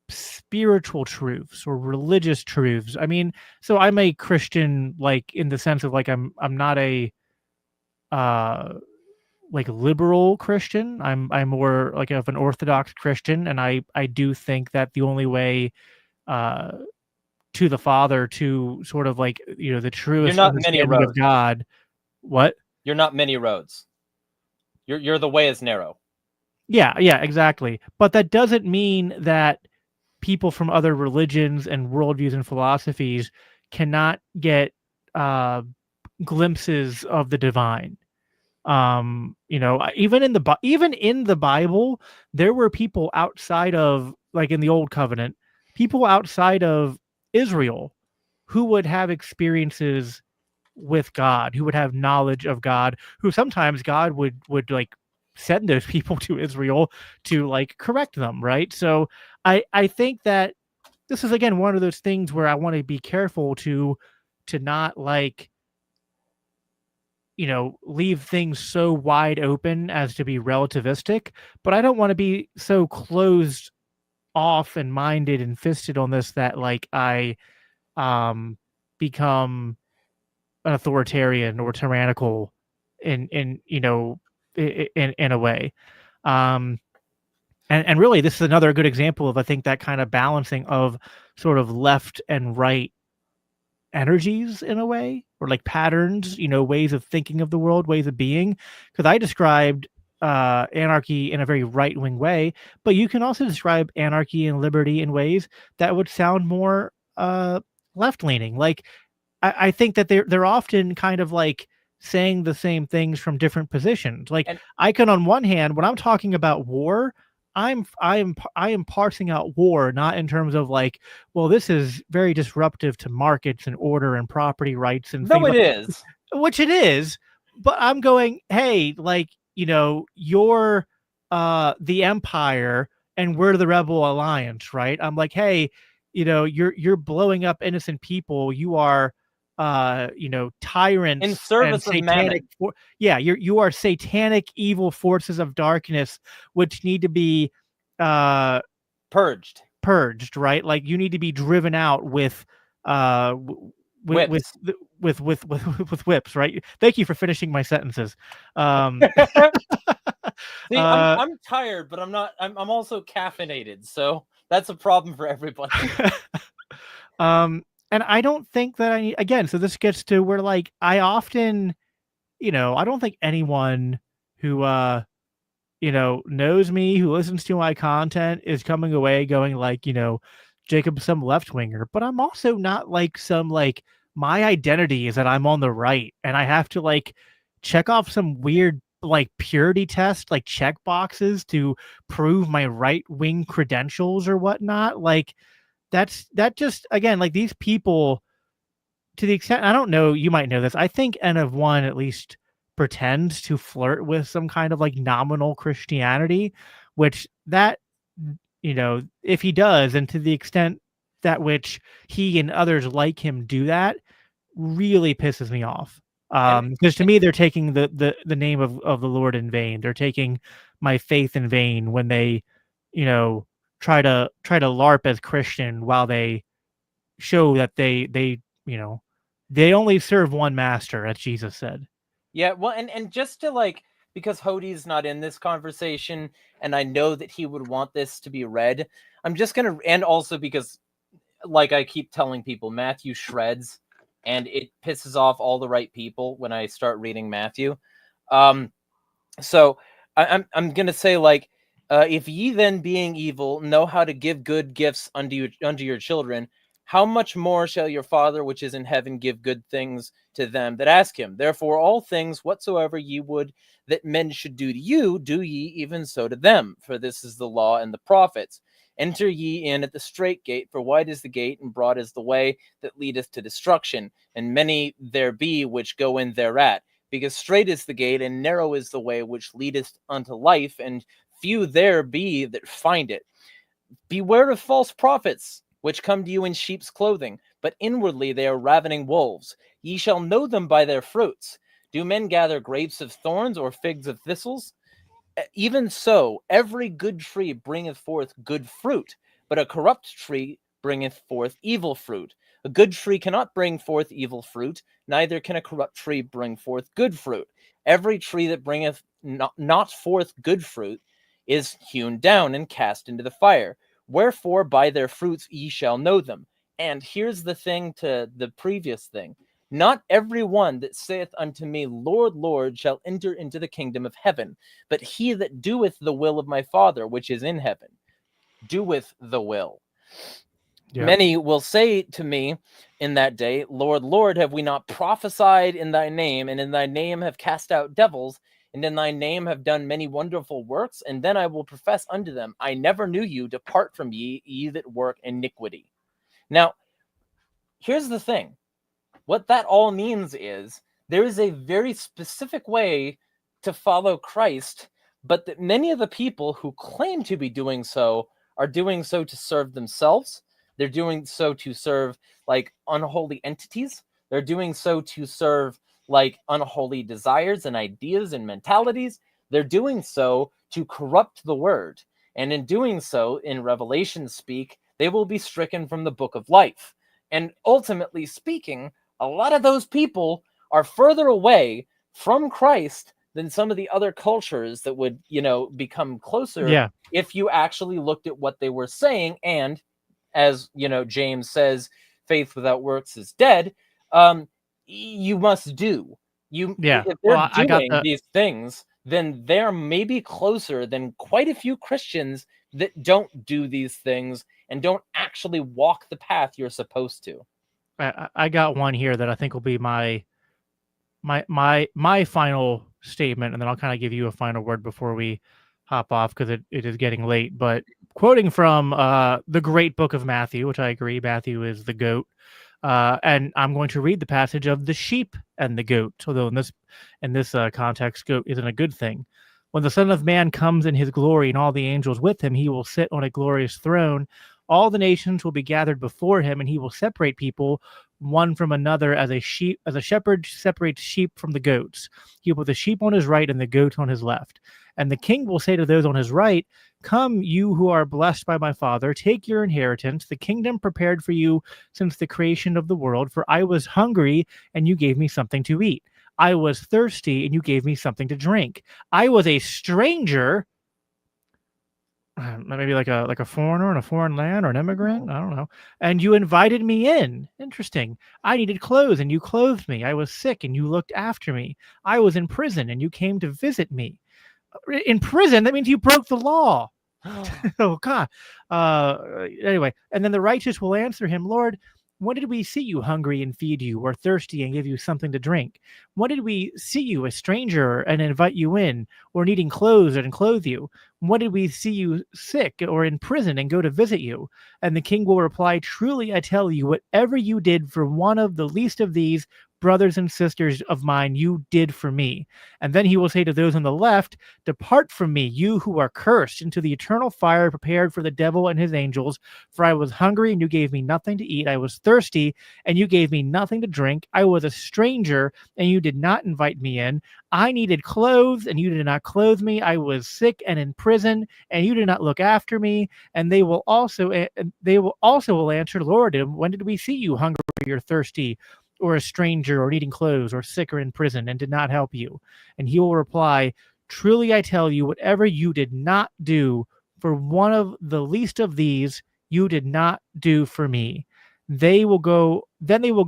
spiritual truths or religious truths, I mean, so I'm a Christian, like in the sense of like I'm not a like liberal Christian. I'm more like of an Orthodox Christian, and I do think that the only way to the Father, to sort of like the truest understanding of God. What? You're not many roads. You're the way is narrow. Yeah, exactly. But that doesn't mean that people from other religions and worldviews and philosophies cannot get glimpses of the divine. Even in the Bible, there were people outside of, like in the Old Covenant, people outside of Israel who would have experiences with God, who would have knowledge of God, who sometimes God would like send those people to Israel to like correct them, right? So I think that this is again one of those things where I want to be careful to not like, you know, leave things so wide open as to be relativistic, but I don't want to be so closed off and minded and fisted on this that like I become an authoritarian or tyrannical in you know in a way. And really this is another good example of I think that kind of balancing of sort of left and right energies in a way, or like patterns, you know, ways of thinking of the world, ways of being. Because I described anarchy in a very right-wing way, but you can also describe anarchy and liberty in ways that would sound more left-leaning. Like I think that they're often kind of like saying the same things from different positions. Like And- I can, on one hand, when I'm talking about war, I am parsing out war not in terms of like, well, this is very disruptive to markets and order and property rights and No, things it like, is. which it is, but I'm going, hey, like, you know, you're the empire and we're the rebel alliance, right? I'm like, hey, you know, you're blowing up innocent people. You are you know, tyrants In and service of satanic mammon. yeah, you are satanic evil forces of darkness which need to be uh Purged. purged, right? Like you need to be driven out with Whips. with whips, right? Thank you for finishing my sentences. See, uh, I'm tired, but I'm not. I'm also caffeinated, so that's a problem for everybody. and I don't think that I need, again, so this gets to where like I often, you know, I don't think anyone who you know, knows me, who listens to my content is coming away going like, you know, Jacob's some left winger, but I'm also not like some like my identity is that I'm on the right and I have to like check off some weird like purity test, like check boxes to prove my right wing credentials or whatnot. Like that just again, like these people, to the extent I don't know, you might know this. I think N of one at least pretends to flirt with some kind of like nominal Christianity, which that, you know, if he does, and to the extent that which he and others like him do that, really pisses me off. And Because to me, they're taking the name of the Lord in vain. They're taking my faith in vain when they, you know, try to LARP as Christian while they show that they you know they only serve one master, as Jesus said. yeah, well, and just to like, because Hodie's not in this conversation, and I know that he would want this to be read. I'm just gonna, and also because, like I keep telling people, Matthew shreds, and it pisses off all the right people when I start reading Matthew. So I'm gonna say like, if ye then being evil know how to give good gifts unto your children, how much more shall your Father which is in heaven give good things to them that ask him? Therefore all things whatsoever ye would that men should do to you, do ye even so to them. For this is the law and the prophets. Enter ye in at the strait gate, for wide is the gate and broad is the way that leadeth to destruction, and many there be which go in thereat. Because strait is the gate and narrow is the way which leadeth unto life, and few there be that find it. Beware of false prophets, which come to you in sheep's clothing, but inwardly they are ravening wolves. Ye shall know them by their fruits. Do men gather grapes of thorns or figs of thistles? Even so, every good tree bringeth forth good fruit, but a corrupt tree bringeth forth evil fruit. A good tree cannot bring forth evil fruit, neither can a corrupt tree bring forth good fruit. Every tree that bringeth not forth good fruit is hewn down and cast into the fire. Wherefore by their fruits ye shall know them. And here's the thing to the previous thing. Not every one that saith unto me, Lord, Lord, shall enter into the kingdom of heaven, but he that doeth the will of my Father which is in heaven. Doeth the will. Yep. Many will say to me in that day, Lord, Lord, have we not prophesied in thy name, and in thy name have cast out devils, and in thy name have done many wonderful works? And then I will profess unto them, I never knew you. Depart from ye, ye that work iniquity. Now, here's the thing. What that all means is there is a very specific way to follow Christ, but that many of the people who claim to be doing so are doing so to serve themselves. They're doing so to serve like unholy entities. They're doing so to serve like unholy desires and ideas and mentalities. They're doing so to corrupt the word. And in doing so, in Revelation speak, they will be stricken from the book of life. And ultimately speaking, a lot of those people are further away from Christ than some of the other cultures that would, become closer Yeah. if you actually looked at what they were saying. And as James says, faith without works is dead. You must do. Yeah. If Well, they're I got doing these things, then they're maybe closer than quite a few Christians that don't do these things and don't actually walk the path you're supposed to. I got one here that I think will be my final statement, and then I'll kind of give you a final word before we hop off because it is getting late. But quoting from the great book of Matthew, which I agree, Matthew is the goat. And I'm going to read the passage of the sheep and the goat. Although in this context, goat isn't a good thing. When the Son of Man comes in his glory and all the angels with him, he will sit on a glorious throne. All the nations will be gathered before him, and he will separate people one from another as a shepherd separates sheep from the goats. He will put the sheep on his right and the goats on his left. And the king will say to those on his right, "Come, you who are blessed by my Father, take your inheritance, the kingdom prepared for you since the creation of the world. For I was hungry, and you gave me something to eat. I was thirsty, and you gave me something to drink. I was a stranger," maybe like a foreigner in a foreign land or an immigrant, I don't know, "and you invited me in." Interesting. "I needed clothes, and you clothed me. I was sick, and you looked after me. I was in prison, and you came to visit me." In prison, that means you broke the law. Oh God. Anyway, and then the righteous will answer him, "Lord, when did we see you hungry and feed you, or thirsty and give you something to drink? When did we see you a stranger and invite you in, or needing clothes and clothe you? When did we see you sick or in prison and go to visit you?" And the king will reply, "Truly I tell you, whatever you did for one of the least of these brothers and sisters of mine, you did for me." And then he will say to those on the left, "Depart from me, you who are cursed, into the eternal fire prepared for the devil and his angels. For I was hungry, and you gave me nothing to eat. I was thirsty, and you gave me nothing to drink. I was a stranger, and you did not invite me in. I needed clothes, and you did not clothe me. I was sick and in prison, and you did not look after me." And they will also will answer, "Lord, when did we see you hungry or thirsty, or a stranger, or needing clothes, or sick or in prison, and did not help you?" And he will reply, "Truly I tell you, whatever you did not do for one of the least of these, you did not do for me." Then they will go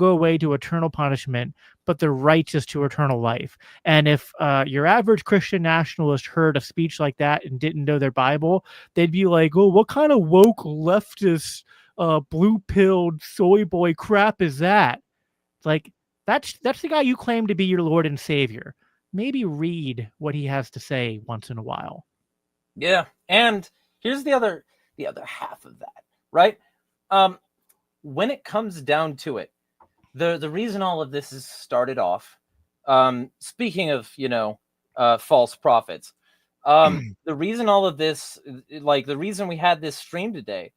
away to eternal punishment, but the righteous to eternal life. And if your average Christian nationalist heard a speech like that and didn't know their Bible, they'd be like, "Oh, what kind of woke leftist blue-pilled soy boy crap is that?" It's like, that's the guy you claim to be your Lord and Savior. Maybe read what he has to say once in a while. Yeah, and here's the other half of that, right? When it comes down to it, the reason all of this is started off, speaking of false prophets, the reason all of this, like the reason we had this stream today,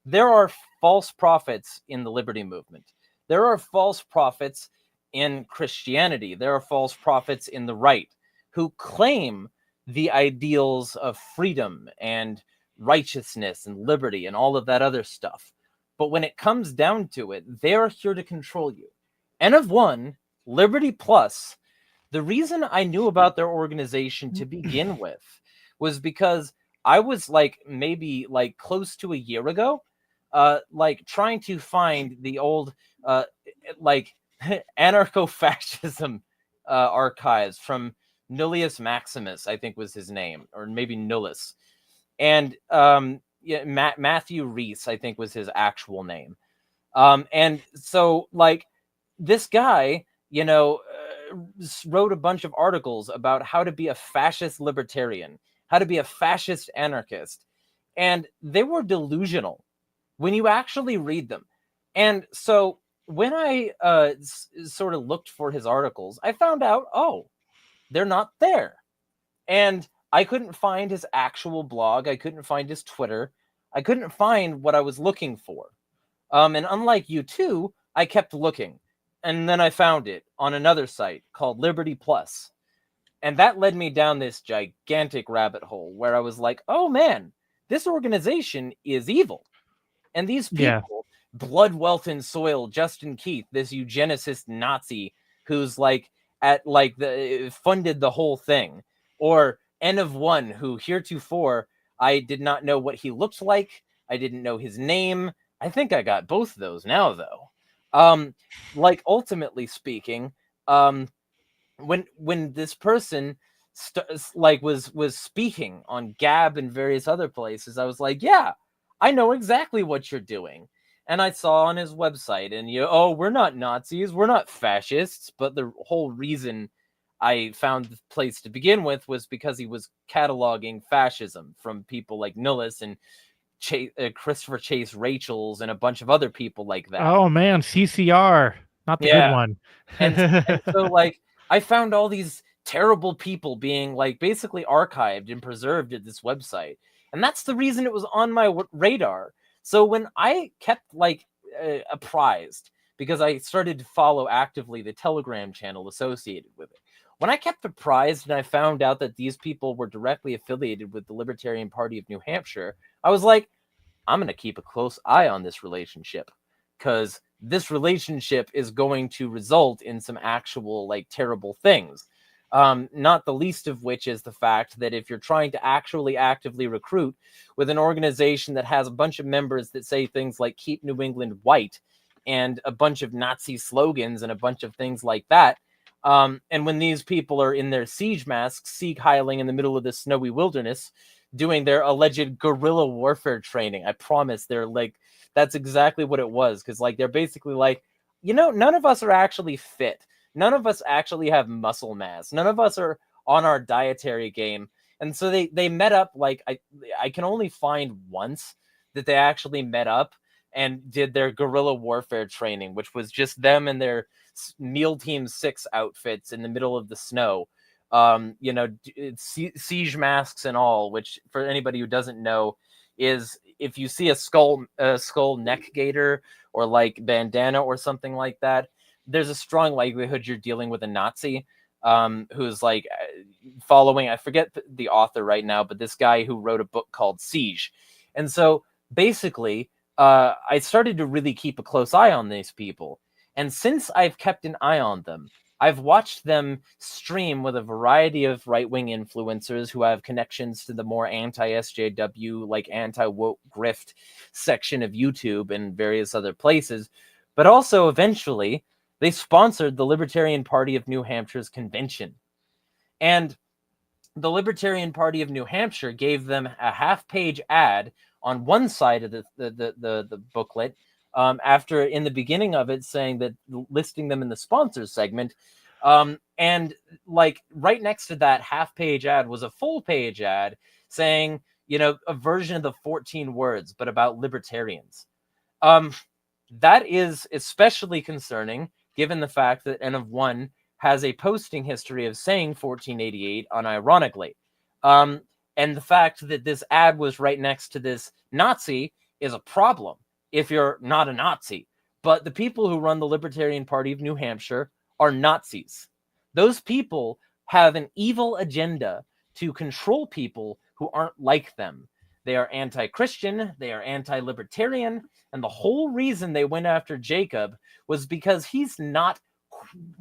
there are false prophets in the liberty movement. There are false prophets in Christianity. There are false prophets in the right who claim the ideals of freedom and righteousness and liberty and all of that other stuff. But when it comes down to it, they're here to control you. N of one, Liberty Plus, the reason I knew about their organization to begin with was because I was maybe close to a year ago, trying to find the old anarcho-fascism archives from Nullius Maximus, I think was his name, or maybe Nullus. And Matthew Reese, I think was his actual name. And so this guy, wrote a bunch of articles about how to be a fascist libertarian, how to be a fascist anarchist. And they were delusional when you actually read them. And so when I sort of looked for his articles, I found out, oh, they're not there. And I couldn't find his actual blog. I couldn't find his Twitter. I couldn't find what I was looking for. And unlike you two, I kept looking. And then I found it on another site called Liberty Plus. And that led me down this gigantic rabbit hole where I was like, oh man, this organization is evil. And these people, blood, wealth, and soil, Justin Keith, this eugenicist Nazi who's like at like the funded the whole thing, or N of One, who heretofore I did not know what he looked like. I didn't know his name. I think I got both of those now, though. Like ultimately speaking, when this person was speaking on Gab and various other places, I was like, yeah, I know exactly what you're doing. And I saw on his website, and we're not Nazis, we're not fascists. But the whole reason I found the place to begin with was because he was cataloging fascism from people like Nullis and Christopher Chase Rachels and a bunch of other people like that. Oh man, CCR, not the good one. and so like I found all these terrible people being like basically archived and preserved at this website, and that's the reason it was on my radar. So when I kept apprised, because I started to follow actively the Telegram channel associated with it, when I kept apprised and I found out that these people were directly affiliated with the Libertarian Party of New Hampshire, I was like, I'm going to keep a close eye on this relationship, because this relationship is going to result in some actual like terrible things. Not the least of which is the fact that if you're trying to actually actively recruit with an organization that has a bunch of members that say things like keep New England white and a bunch of Nazi slogans and a bunch of things like that, and when these people are in their siege masks, sieg heiling in the middle of the snowy wilderness, doing their alleged guerrilla warfare training, I promise they're like, that's exactly what it was. Because like they're basically like, none of us are actually fit. None of us actually have muscle mass. None of us are on our dietary game. And so they met up. Like I can only find once that they actually met up and did their guerrilla warfare training, which was just them in their Meal Team 6 outfits in the middle of the snow. Siege masks and all, which for anybody who doesn't know is if you see a skull neck gaiter or like bandana or something like that, there's a strong likelihood you're dealing with a Nazi who's like following, I forget the author right now, but this guy who wrote a book called Siege. And so basically, I started to really keep a close eye on these people. And since I've kept an eye on them, I've watched them stream with a variety of right-wing influencers who have connections to the more anti-SJW, like anti-woke grift section of YouTube and various other places. But also, eventually, they sponsored the Libertarian Party of New Hampshire's convention. And the Libertarian Party of New Hampshire gave them a half-page ad on one side of the booklet, after in the beginning of it saying that, listing them in the sponsors segment, and like right next to that half-page ad was a full-page ad saying, a version of the 14 words, but about libertarians. That is especially concerning given the fact that N of One has a posting history of saying 1488 unironically. And the fact that this ad was right next to this Nazi is a problem if you're not a Nazi. But the people who run the Libertarian Party of New Hampshire are Nazis. Those people have an evil agenda to control people who aren't like them. They are anti-Christian, they are anti-libertarian, and the whole reason they went after Jacob was because he's not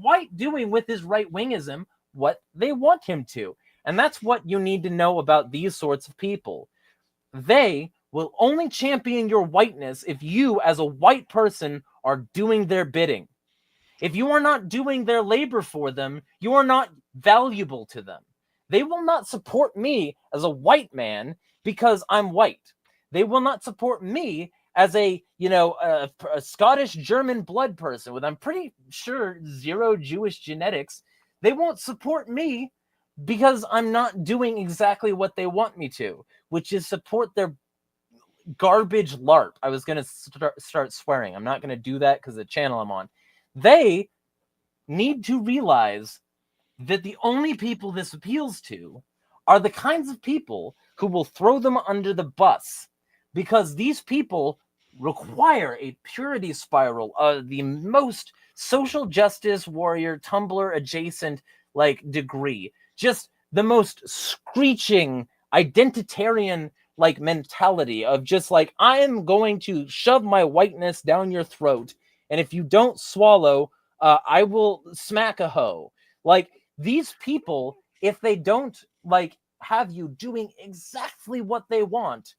quite doing with his right-wingism what they want him to. And that's what you need to know about these sorts of people. They will only champion your whiteness if you, as a white person, are doing their bidding. If you are not doing their labor for them, you are not valuable to them. They will not support me as a white man because I'm white. They will not support me as a Scottish German blood person with, I'm pretty sure, 0 Jewish genetics. They won't support me because I'm not doing exactly what they want me to, which is support their garbage LARP. I was going to start swearing. I'm not going to do that because the channel I'm on. They need to realize that the only people this appeals to are the kinds of people who will throw them under the bus, because these people require a purity spiral of the most social justice warrior Tumblr adjacent like degree, just the most screeching identitarian like mentality of just like, I am going to shove my whiteness down your throat, and if you don't swallow, I will smack a hoe. Like, these people, if they don't like have you doing exactly what they want,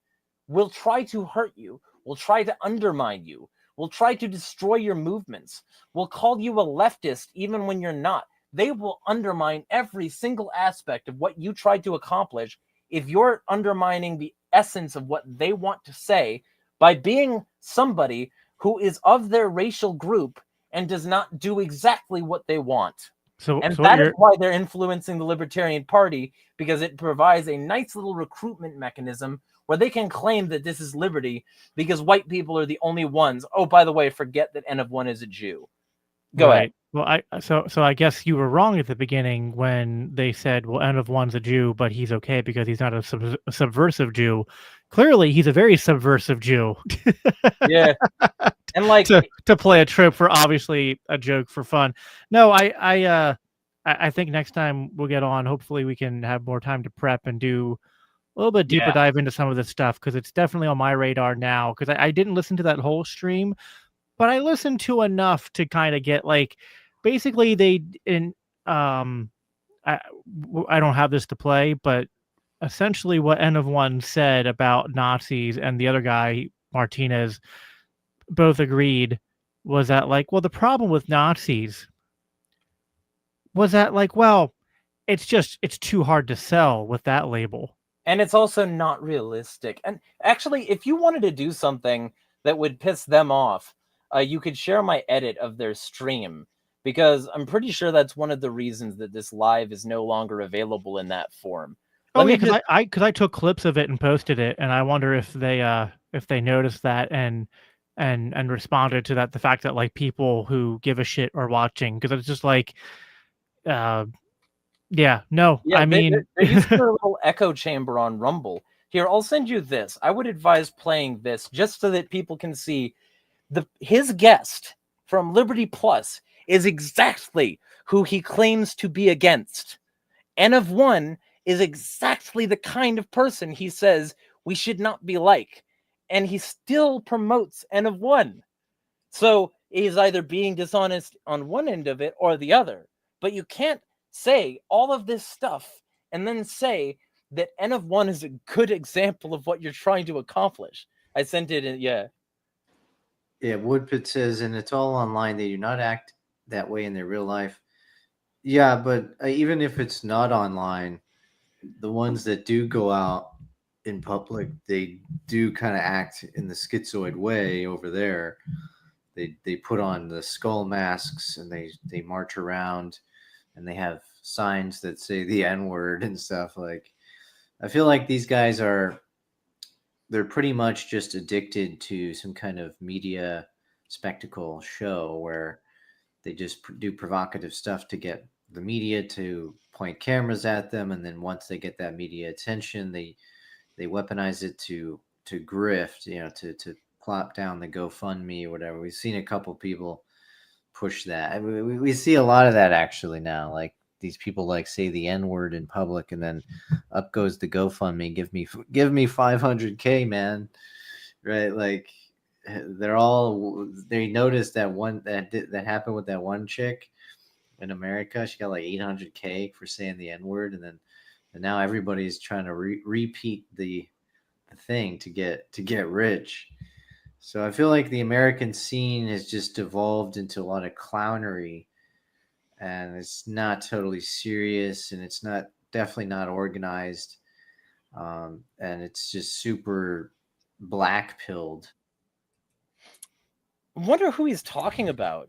will try to hurt you, will try to undermine you, will try to destroy your movements, will call you a leftist even when you're not. They will undermine every single aspect of what you tried to accomplish if you're undermining the essence of what they want to say by being somebody who is of their racial group and does not do exactly what they want. And that is why they're influencing the Libertarian Party, because it provides a nice little recruitment mechanism where they can claim that this is liberty because white people are the only ones. Oh, by the way, forget that N of 1 is a Jew. Go ahead. Well, I guess you were wrong at the beginning when they said, well, N of 1's a Jew, but he's okay because he's not a subversive Jew. Clearly, he's a very subversive Jew. Yeah. And like to play a trope for obviously a joke for fun. No, I think next time we'll get on, hopefully we can have more time to prep and do a little bit deeper dive into some of this stuff, because it's definitely on my radar now, because I didn't listen to that whole stream, but I listened to enough to kind of get like, basically I don't have this to play, but essentially what N of 1 said about Nazis and the other guy, Martinez, both agreed was that, like, well, the problem with Nazis was that, like, well, it's too hard to sell with that label. And it's also not realistic. And actually, if you wanted to do something that would piss them off, you could share my edit of their stream, because I'm pretty sure that's one of the reasons that this live is no longer available in that form. Because I took clips of it and posted it, and I wonder if they noticed that and responded to that, the fact that like people who give a shit are watching, because it's just like, I mean, they used to a little echo chamber on Rumble. Here, I'll send you this. I would advise playing this just so that people can see his guest from Liberty Plus is exactly who he claims to be against. N of 1 is exactly the kind of person he says we should not be like, and he still promotes N of 1. So he's either being dishonest on one end of it or the other. But you can't say all of this stuff and then say that N of 1 is a good example of what you're trying to accomplish. I sent it in, yeah. Yeah, Woodpit says, and it's all online. They do not act that way in their real life. Yeah, but even if it's not online, the ones that do go out in public, they do kind of act in the schizoid way over there. They put on the skull masks and they march around and they have signs that say the N-word and stuff. Like, I feel like these guys they're pretty much just addicted to some kind of media spectacle show where they just do provocative stuff to get the media to point cameras at them, and then once they get that media attention, they weaponize it to grift, to plop down the GoFundMe or whatever. We've seen a couple people push that. I mean, we see a lot of that actually now. Like, these people like say the N-word in public, and then up goes the GoFundMe. Give me $500K, man. Right? Like, they noticed that one that happened with that one chick in America. She got like $800K for saying the N-word, and now everybody's trying to repeat the thing to get rich. So I feel like the American scene has just evolved into a lot of clownery, and it's not totally serious, and it's definitely not organized, and it's just super black-pilled. I wonder who he's talking about.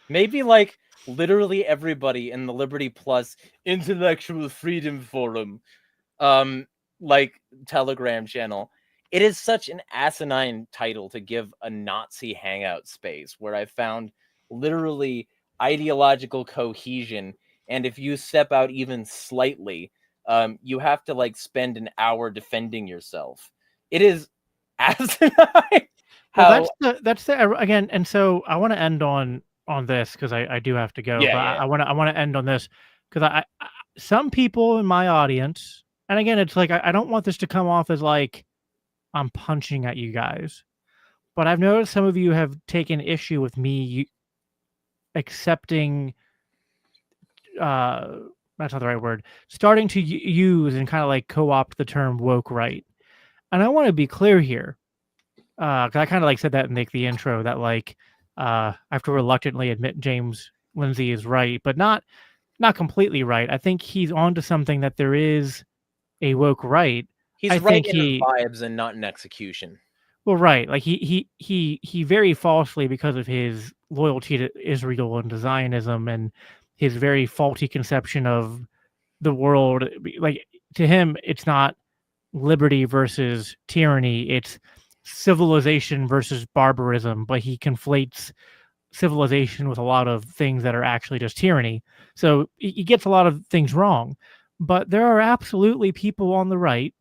Maybe like literally everybody in the Liberty Plus Intellectual Freedom Forum, like Telegram channel. It is such an asinine title to give a Nazi hangout space where I found literally ideological cohesion. And if you step out even slightly, you have to like spend an hour defending yourself. It is asinine. Well, that's the again, and so I want to end on this because I do have to go. Yeah, but yeah. I want to end on this because I some people in my audience, and again, it's like I don't want this to come off as like I'm punching at you guys, but I've noticed some of you have taken issue with me accepting. That's not the right word. Starting to use and kind of like co-opt the term woke right, and I want to be clear here. Because I kind of like said that in the intro that like I have to reluctantly admit James Lindsay is right, but not completely right. I think he's onto something that there is a woke right. He's right in vibes and not in execution. Well, right. Like he very falsely, because of his loyalty to Israel and to Zionism and his very faulty conception of the world. Like to him, it's not liberty versus tyranny. It's civilization versus barbarism, but he conflates civilization with a lot of things that are actually just tyranny. So he gets a lot of things wrong. But there are absolutely people on the right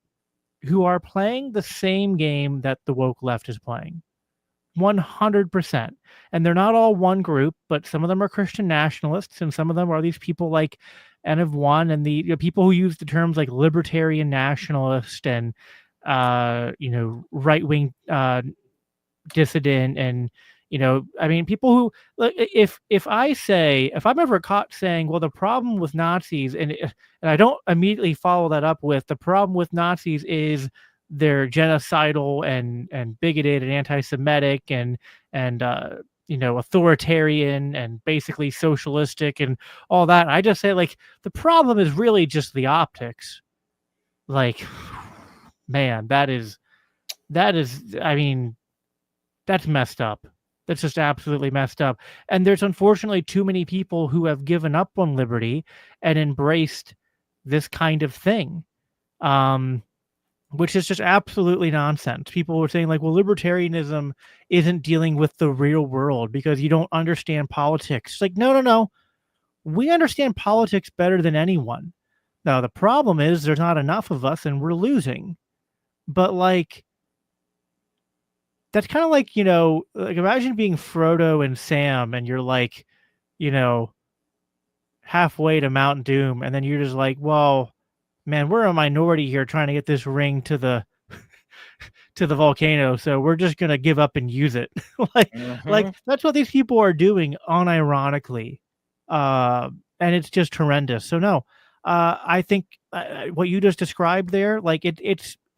who are playing the same game that the woke left is playing. 100%. And they're not all one group, but some of them are Christian nationalists, and some of them are these people like N of One and the people who use the terms like libertarian nationalist and right-wing dissident, and I mean, people who, if I'm ever caught saying, well, the problem with Nazis, and I don't immediately follow that up with the problem with Nazis is they're genocidal and bigoted and anti-Semitic and authoritarian and basically socialistic and all that, I just say, like, the problem is really just the optics. Like, man, that is, I mean, that's messed up. That's just absolutely messed up. And there's unfortunately too many people who have given up on liberty and embraced this kind of thing, which is just absolutely nonsense. People were saying like, well, libertarianism isn't dealing with the real world because you don't understand politics. It's like, no. We understand politics better than anyone. Now, the problem is there's not enough of us and we're losing. But like, that's kind of like, like imagine being Frodo and Sam and you're like, halfway to Mount Doom. And then you're just like, well, man, we're a minority here trying to get this ring to the volcano. So we're just going to give up and use it. like that's what these people are doing unironically. And it's just horrendous. So no, I think what you just described there, like it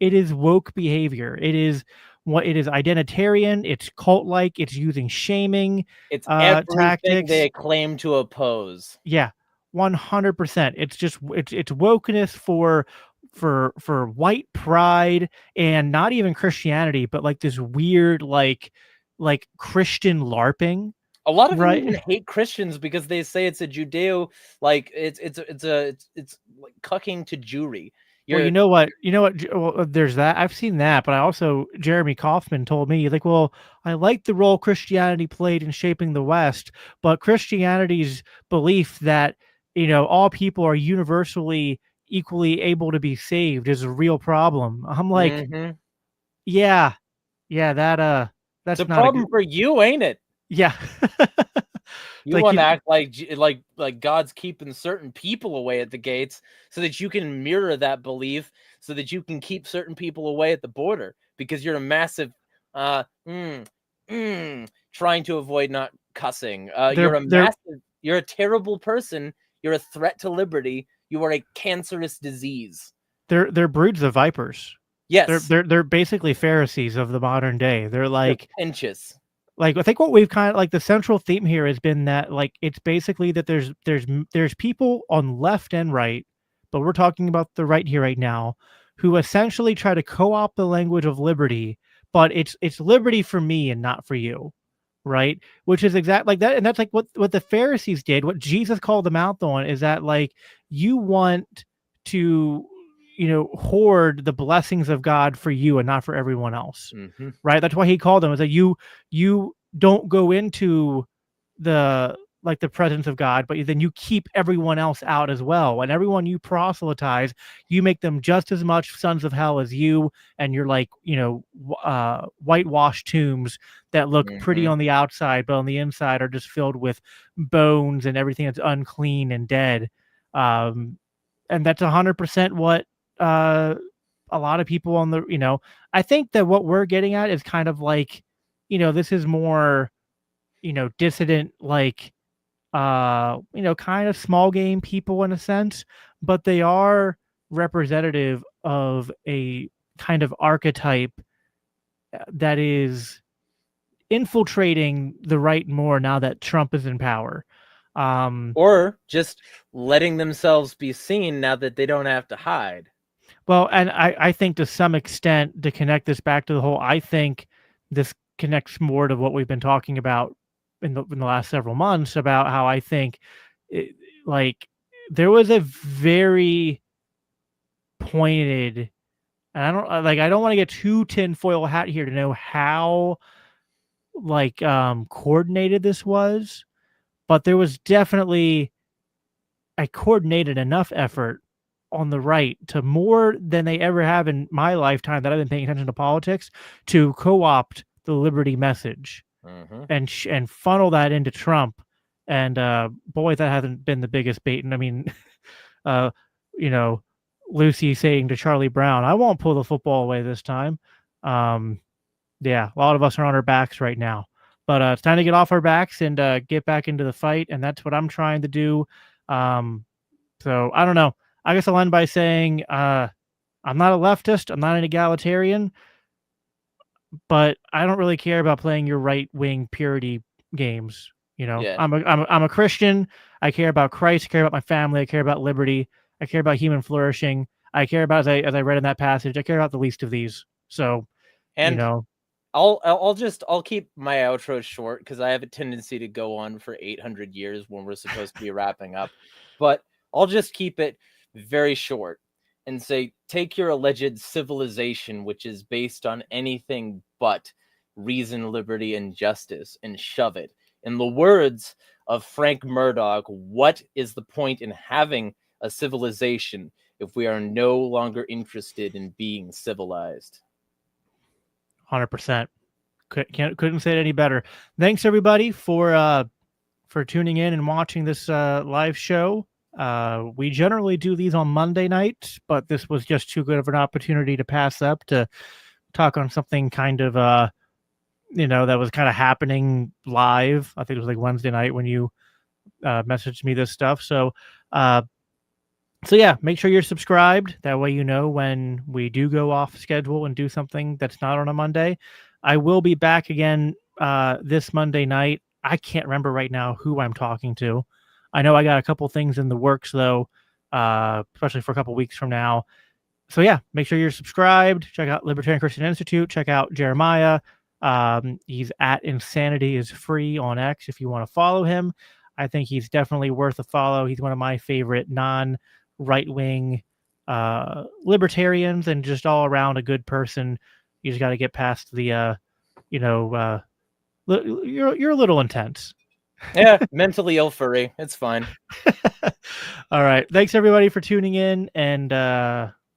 is woke behavior. It is identitarian, it's cult-like, it's using shaming, it's everything tactics they claim to oppose. Yeah, 100%. It's just it's wokeness for white pride, and not even Christianity, but like this weird like Christian LARPing. A lot of them even hate Christians because they say it's a Judeo, like it's like cucking to Jewry. Well, you know what? Well, there's that. I've seen that, but I also, Jeremy Kaufman told me, like, well, I like the role Christianity played in shaping the West, but Christianity's belief that, all people are universally equally able to be saved is a real problem. I'm like, yeah, that's the not problem for you, ain't it? Yeah. You want to act like God's keeping certain people away at the gates so that you can mirror that belief, so that you can keep certain people away at the border because you're a massive trying to avoid not cussing. You're a terrible person. You're a threat to liberty. You are a cancerous disease. They're broods of vipers. Yes. They're basically Pharisees of the modern day. They're like inches. Like, I think what we've kind of like the central theme here has been that like it's basically that there's people on left and right, but we're talking about the right here right now, who essentially try to co-opt the language of liberty, but it's liberty for me and not for you, right? Which is exactly like that, and that's like what the Pharisees did. What Jesus called them out on is that like you want to hoard the blessings of God for you and not for everyone else. Right. That's why he called them, is that you don't go into the like the presence of God, but then you keep everyone else out as well. And everyone you proselytize, you make them just as much sons of hell as you. And you're like, whitewashed tombs that look pretty on the outside, but on the inside are just filled with bones and everything that's unclean and dead. And that's 100% what a lot of people on the, I think that what we're getting at is kind of like, this is more, dissident, like, kind of small game people in a sense, but they are representative of a kind of archetype that is infiltrating the right more now that Trump is in power. Or just letting themselves be seen now that they don't have to hide. Well, and I think to some extent, to connect this back to the whole, I think this connects more to what we've been talking about in the last several months about how I think there was a very pointed, and I don't want to get too tinfoil hat here to know how coordinated this was, but there was definitely a coordinated enough effort on the right to more than they ever have in my lifetime that I've been paying attention to politics to co-opt the liberty message and funnel that into Trump. And boy, that hasn't been the biggest bait. And I mean, Lucy saying to Charlie Brown, "I won't pull the football away this time." Yeah, a lot of us are on our backs right now, but it's time to get off our backs and get back into the fight. And that's what I'm trying to do. So I don't know. I guess I'll end by saying I'm not a leftist. I'm not an egalitarian, but I don't really care about playing your right-wing purity games. Yeah. I'm a Christian. I care about Christ. I care about my family. I care about liberty. I care about human flourishing. I care about, as I read in that passage, I care about the least of these. So, and I'll keep my outro short because I have a tendency to go on for 800 years when we're supposed to be wrapping up. But I'll just keep it very short and say, take your alleged civilization, which is based on anything but reason, liberty, and justice, and shove it. In the words of Frank Murdoch, what is the point in having a civilization if we are no longer interested in being civilized? 100%. Couldn't say it any better. Thanks everybody for tuning in and watching this live show. We generally do these on Monday nights, but this was just too good of an opportunity to pass up to talk on something kind of that was kind of happening live. I think it was like Wednesday night when you messaged me this stuff. So yeah, make sure you're subscribed. That way when we do go off schedule and do something that's not on a Monday. I will be back again this Monday night. I can't remember right now who I'm talking to. I know I got a couple things in the works, though, especially for a couple weeks from now. So, yeah, make sure you're subscribed. Check out Libertarian Christian Institute. Check out Jeremiah. He's at Insanity is free on X if you want to follow him. I think he's definitely worth a follow. He's one of my favorite non-right-wing libertarians and just all around a good person. You just got to get past the, you're a little intense. Yeah, mentally ill furry. It's fine. All right. Thanks, everybody, for tuning in, and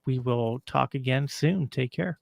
we will talk again soon. Take care.